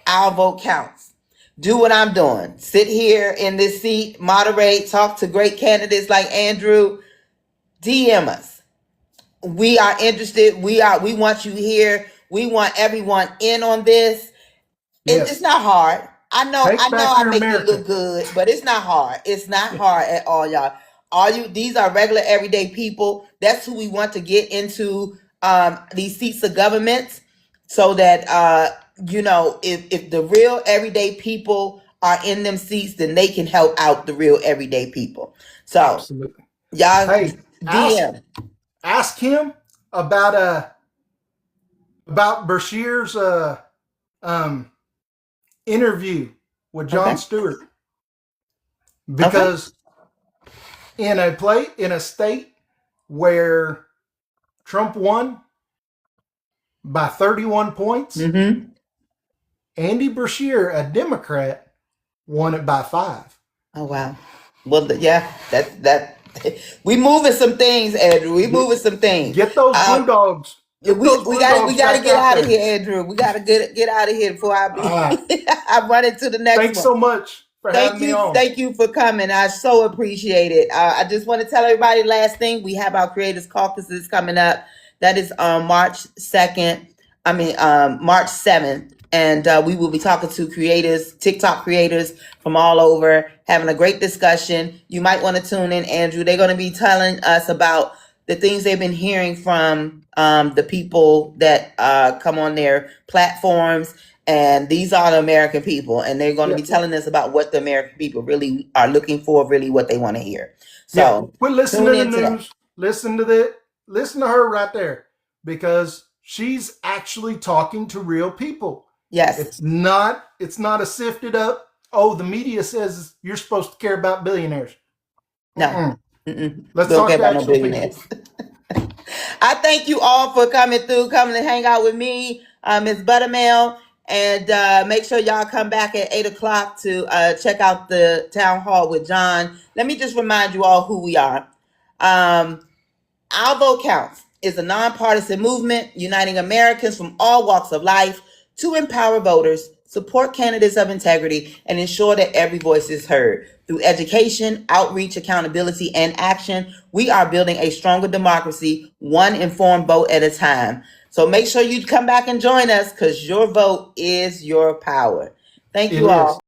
Our Vote Counts, do what I'm doing. Sit here in this seat, moderate, talk to great candidates like Andrew. DM us. We are interested. We want you here. We want everyone in on this. Yes. It's not hard. I know Take back I your make America. it look good, but it's not hard. It's not hard at all, y'all. These are regular everyday people. That's who we want to get into these seats of government, so that if the real everyday people are in them seats, then they can help out the real everyday people. So Absolutely. y'all, Hey, DM. ask him about Bashir's interview with Jon Okay. Stewart, because in a state where Trump won by 31 points, Mm-hmm. Andy Bashir, a Democrat, won it by 5. Oh wow. Well, that we moving some things, Andrew. We moving some things. Get those Blue Dogs. We gotta get out of here, Andrew. We gotta get out of here before I I run into the next Thanks one. so much for having me on. Thank you for coming. I so appreciate it. I just want to tell everybody, last thing, we have our Creators Caucuses coming up. That is on March 2nd. March 7th. And we will be talking to creators, TikTok creators from all over, having a great discussion. You might want to tune in, Andrew. They're going to be telling us about the things they've been hearing from the people that come on their platforms. And these are the American people. And they're going to be telling us about what the American people really are looking for, really what they want to hear. So quit listening to the news. Listen to her right there, because she's actually talking to real people. Yes. It's not a sifted up, the media says you're supposed to care about billionaires. No. Let's Don't talk care about to no actual billionaires. people. I thank you all for coming to hang out with me, Ms. Buttermel. And make sure y'all come back at 8 o'clock to check out the town hall with John. Let me just remind you all who we are. Our Vote Counts is a nonpartisan movement uniting Americans from all walks of life to empower voters, support candidates of integrity, and ensure that every voice is heard. Through education, outreach, accountability, and action, we are building a stronger democracy, one informed vote at a time. So make sure you come back and join us, because your vote is your power. Thank you all.